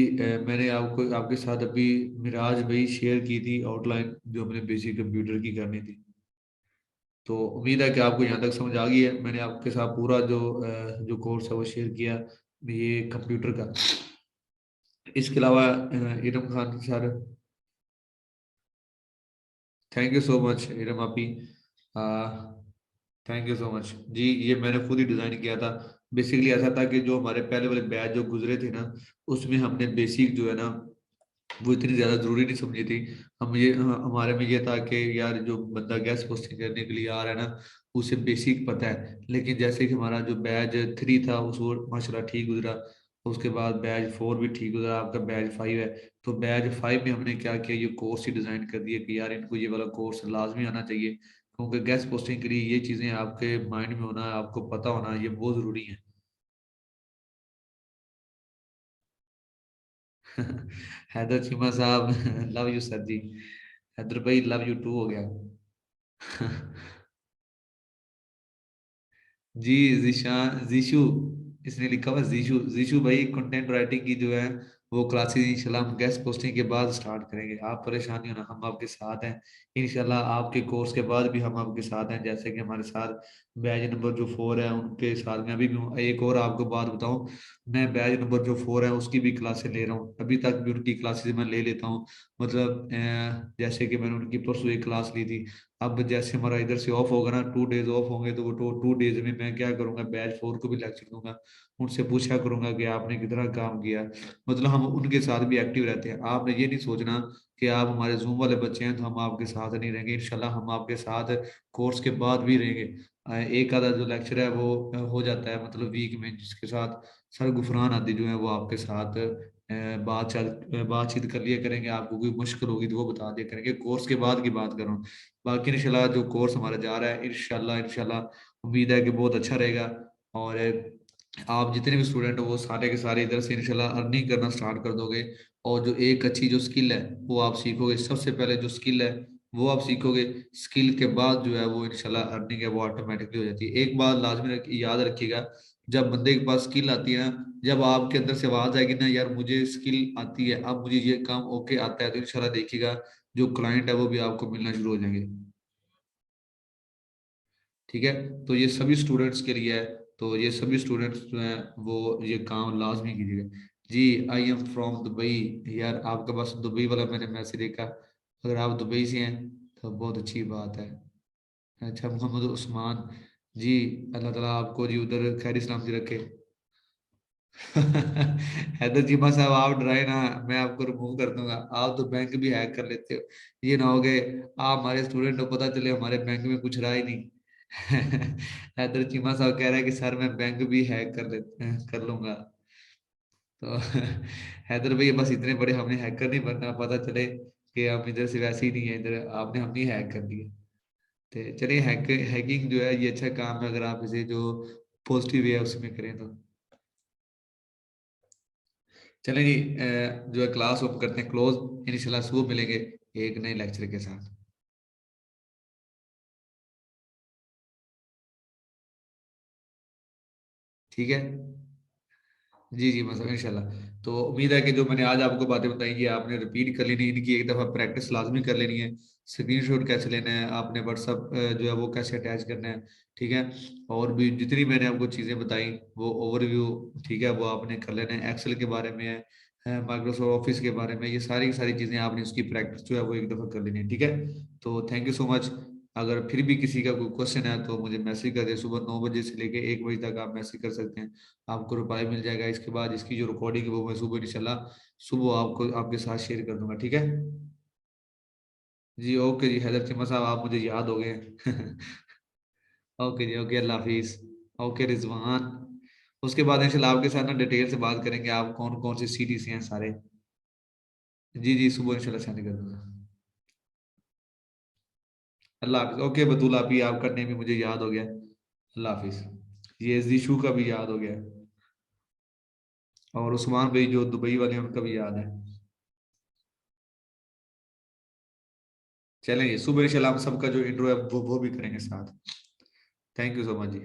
मैंने आपको आपके साथ अभी मिराज भाई शेयर की थी आउटलाइन जो हमने बेसिक कंप्यूटर की करनी थी। तो उम्मीद है कि आपको यहाँ तक समझ आ गई है। मैंने आपके साथ पूरा जो कोर्स है वो शेयर किया ये कंप्यूटर का। इसके अलावा Iram Khan sir, thank you so much Iram आपी, थैंक यू सो मच जी। ये मैंने खुद ही डिजाइन किया था। बेसिकली ऐसा था कि जो हमारे पहले वाले बैच जो गुजरे थे ना, उसमें हमने बेसिक जो है ना वो इतनी ज्यादा जरूरी नहीं समझी थी। हमारे में ये था कि यार जो बंदा गेस्ट पोस्टिंग करने के लिए आ रहा है ना, उसे बेसिक पता है। लेकिन जैसे कि हमारा जो बैच 3 था उस वो माशाल्लाह ठीक गुजरा, उसके बाद बैच 4 भी ठीक गुजरा, आपका बैच 5 है। तो बैच 5 में हमने क्या किया, ये कोर्स ही डिजाइन कर दिया कि यार इनको ये वाला कोर्स लाजमी आना चाहिए, क्योंकि गेस्ट पोस्टिंग के लिए ये चीजें आपके माइंड में होना, आपको पता होना, ये बहुत जरूरी है। हैदर चीमा साहब लव यू सर जी। हैदर भाई लव यू टू हो गया। जी जीशान जीशु, इसने लिखा हुआ जीशु। जीशु भाई कंटेंट राइटिंग की जो है वो क्लासेस इंशाल्लाह हम गेस्ट पोस्टिंग के बाद स्टार्ट करेंगे। आप परेशान नहीं होना, हम आपके साथ हैं। इंशाल्लाह आपके कोर्स के बाद भी हम आपके साथ हैं। जैसे कि हमारे साथ बैच नंबर जो 4 है उनके साथ में अभी भी हूँ। एक और आपको बात बताऊं, मैं बैच नंबर जो 4 है उसकी भी क्लासेस ले रहा हूँ, अभी तक भी उनकी क्लासेस मैं ले लेता हूँ। मतलब जैसे कि मैंने उनकी परसों एक क्लास ली थी। अब जैसे हमारा इधर से ऑफ होगा ना, 2 डेज ऑफ होंगे, तो वो 2 डेज में मैं क्या करूंगा, बैच 4 को भी लेक्चर दूंगा, उनसे पूछा करूंगा कि आपने कितना काम किया। मतलब हम उनके साथ भी एक्टिव रहते हैं। आपने ये नहीं सोचना कि आप हमारे जूम वाले बच्चे हैं तो हम आपके साथ नहीं रहेंगे। इंशाल्लाह हम आपके साथ कोर्स के बाद भी रहेंगे। एक आधा जो लेक्चर है वो हो जाता है मतलब वीक में, जिसके साथ सर गुफरान आदि जो है वो आपके साथ बातचीत कर लिया करेंगे। आपको कोई मुश्किल होगी तो वो बता दिया करेंगे। कोर्स के बाद की बात करूँ, बाकी इंशाल्लाह जो कोर्स हमारा जा रहा है इंशाल्लाह इंशाल्लाह उम्मीद है कि बहुत अच्छा रहेगा। और आप जितने भी स्टूडेंट हो वो सारे के सारे इधर से इंशाल्लाह अर्निंग करना स्टार्ट कर दोगे। और जो एक अच्छी जो स्किल है वो आप सीखोगे। सबसे पहले जो स्किल है वो आप सीखोगे, स्किल के बाद जो है वो इंशाल्लाह अर्निंग है वो ऑटोमेटिकली हो जाती है। एक बात लाजमी याद रखिएगा, जब बंदे के पास स्किल आती है ना, जब आपके अंदर से आवाज आएगी ना यार मुझे स्किल आती है, अब मुझे ये काम ओके आता है, तो इंशाल्लाह देखिएगा जो क्लाइंट है वो भी आपको मिलना शुरू हो जाएंगे। ठीक है। तो ये सभी स्टूडेंट्स के लिए है। तो ये सभी स्टूडेंट्स जो हैं वो ये काम लाजमी कीजिएगा। जी आई एम फ्रॉम दुबई। यार आपका बस दुबई वाला मैंने मैसेज देखा, अगर आप दुबई से हैं तो बहुत अच्छी बात है। अच्छा मोहम्मद उस्मान जी, अल्लाह ताला आपको जी उधर खैर इस्लाम जी रखे। हैदर चीमा साहब आप डराए ना, मैं आपको रिमूव कर दूंगा। आप तो बैंक भी हैक कर लेते हो, ये ना हो गए आप हमारे स्टूडेंट हो पता चले हमारे बैंक में कुछ रहा ही नहीं। हैदर चीमा साहब कह रहे हैं कि सर मैं बैंक भी हैक कर लूंगा। तो हैदर भैया बस इतने बड़े हमने हैकर नहीं बनना, पता चले कि हम इधर से वैसे ही नहीं है, इधर आपने हम नहीं हैक कर दिए। तो चलिए हैकिंग जो है ये अच्छा काम है, अगर आप इसे जो पॉजिटिव वे है उसमें करें तो। चलें जी, जो है क्लास ओपन करते हैं क्लोज, इंशाल्लाह सुबह मिलेंगे एक नए लेक्चर के साथ। ठीक है जी जी मतलब इंशाल्लाह। तो उम्मीद है कि जो मैंने आज आपको बातें बताई ये आपने रिपीट कर लेनी है, इनकी एक दफ़ा प्रैक्टिस लाजमी कर लेनी है। स्क्रीनशॉट कैसे लेना है, आपने व्हाट्सअप जो है वो कैसे अटैच करना है, ठीक है। और भी जितनी मैंने आपको चीज़ें बताई वो ओवरव्यू, ठीक है, वो आपने कर लेना है। एक्सेल के बारे में है, माइक्रोसॉफ्ट ऑफिस के बारे में, ये सारी की सारी चीज़ें आपने उसकी प्रैक्टिस जो है वो एक दफ़ा कर लेनी है, ठीक है। तो थैंक यू सो मच। अगर फिर भी किसी का कोई क्वेश्चन है तो मुझे मैसेज कर दे, सुबह 9 बजे से लेके 1 बजे तक आप मैसेज कर सकते हैं, आपको रिप्लाई मिल जाएगा। इसके बाद इसकी जो रिकॉर्डिंग है वो मैं सुबह इंशाल्लाह सुबह आपको आपके साथ शेयर कर दूंगा, ठीक है जी। ओके जी हैदर चीमा साहब आप मुझे याद हो गए। ओके जी, ओके, अल्लाह हाफिज। ओके रिजवान, उसके बाद इंशाल्लाह आपके साथ ना डिटेल से बात करेंगे आप कौन कौन से सिटी से हैं सारे। जी जी सुबह इंशाल्लाह सेंड कर दूंगा। अल्लाह हाफिज। ओके बतूल आप ही आप करने में मुझे याद हो गया, अल्लाह हाफिज। ये जीशु का भी याद हो गया, और उस्मान भाई जो दुबई वाले हैं उनका भी याद है। चलेंगे सुबह इंशाल्लाह हम सबका जो इंट्रो है वो भी करेंगे साथ। Thank you so much ji.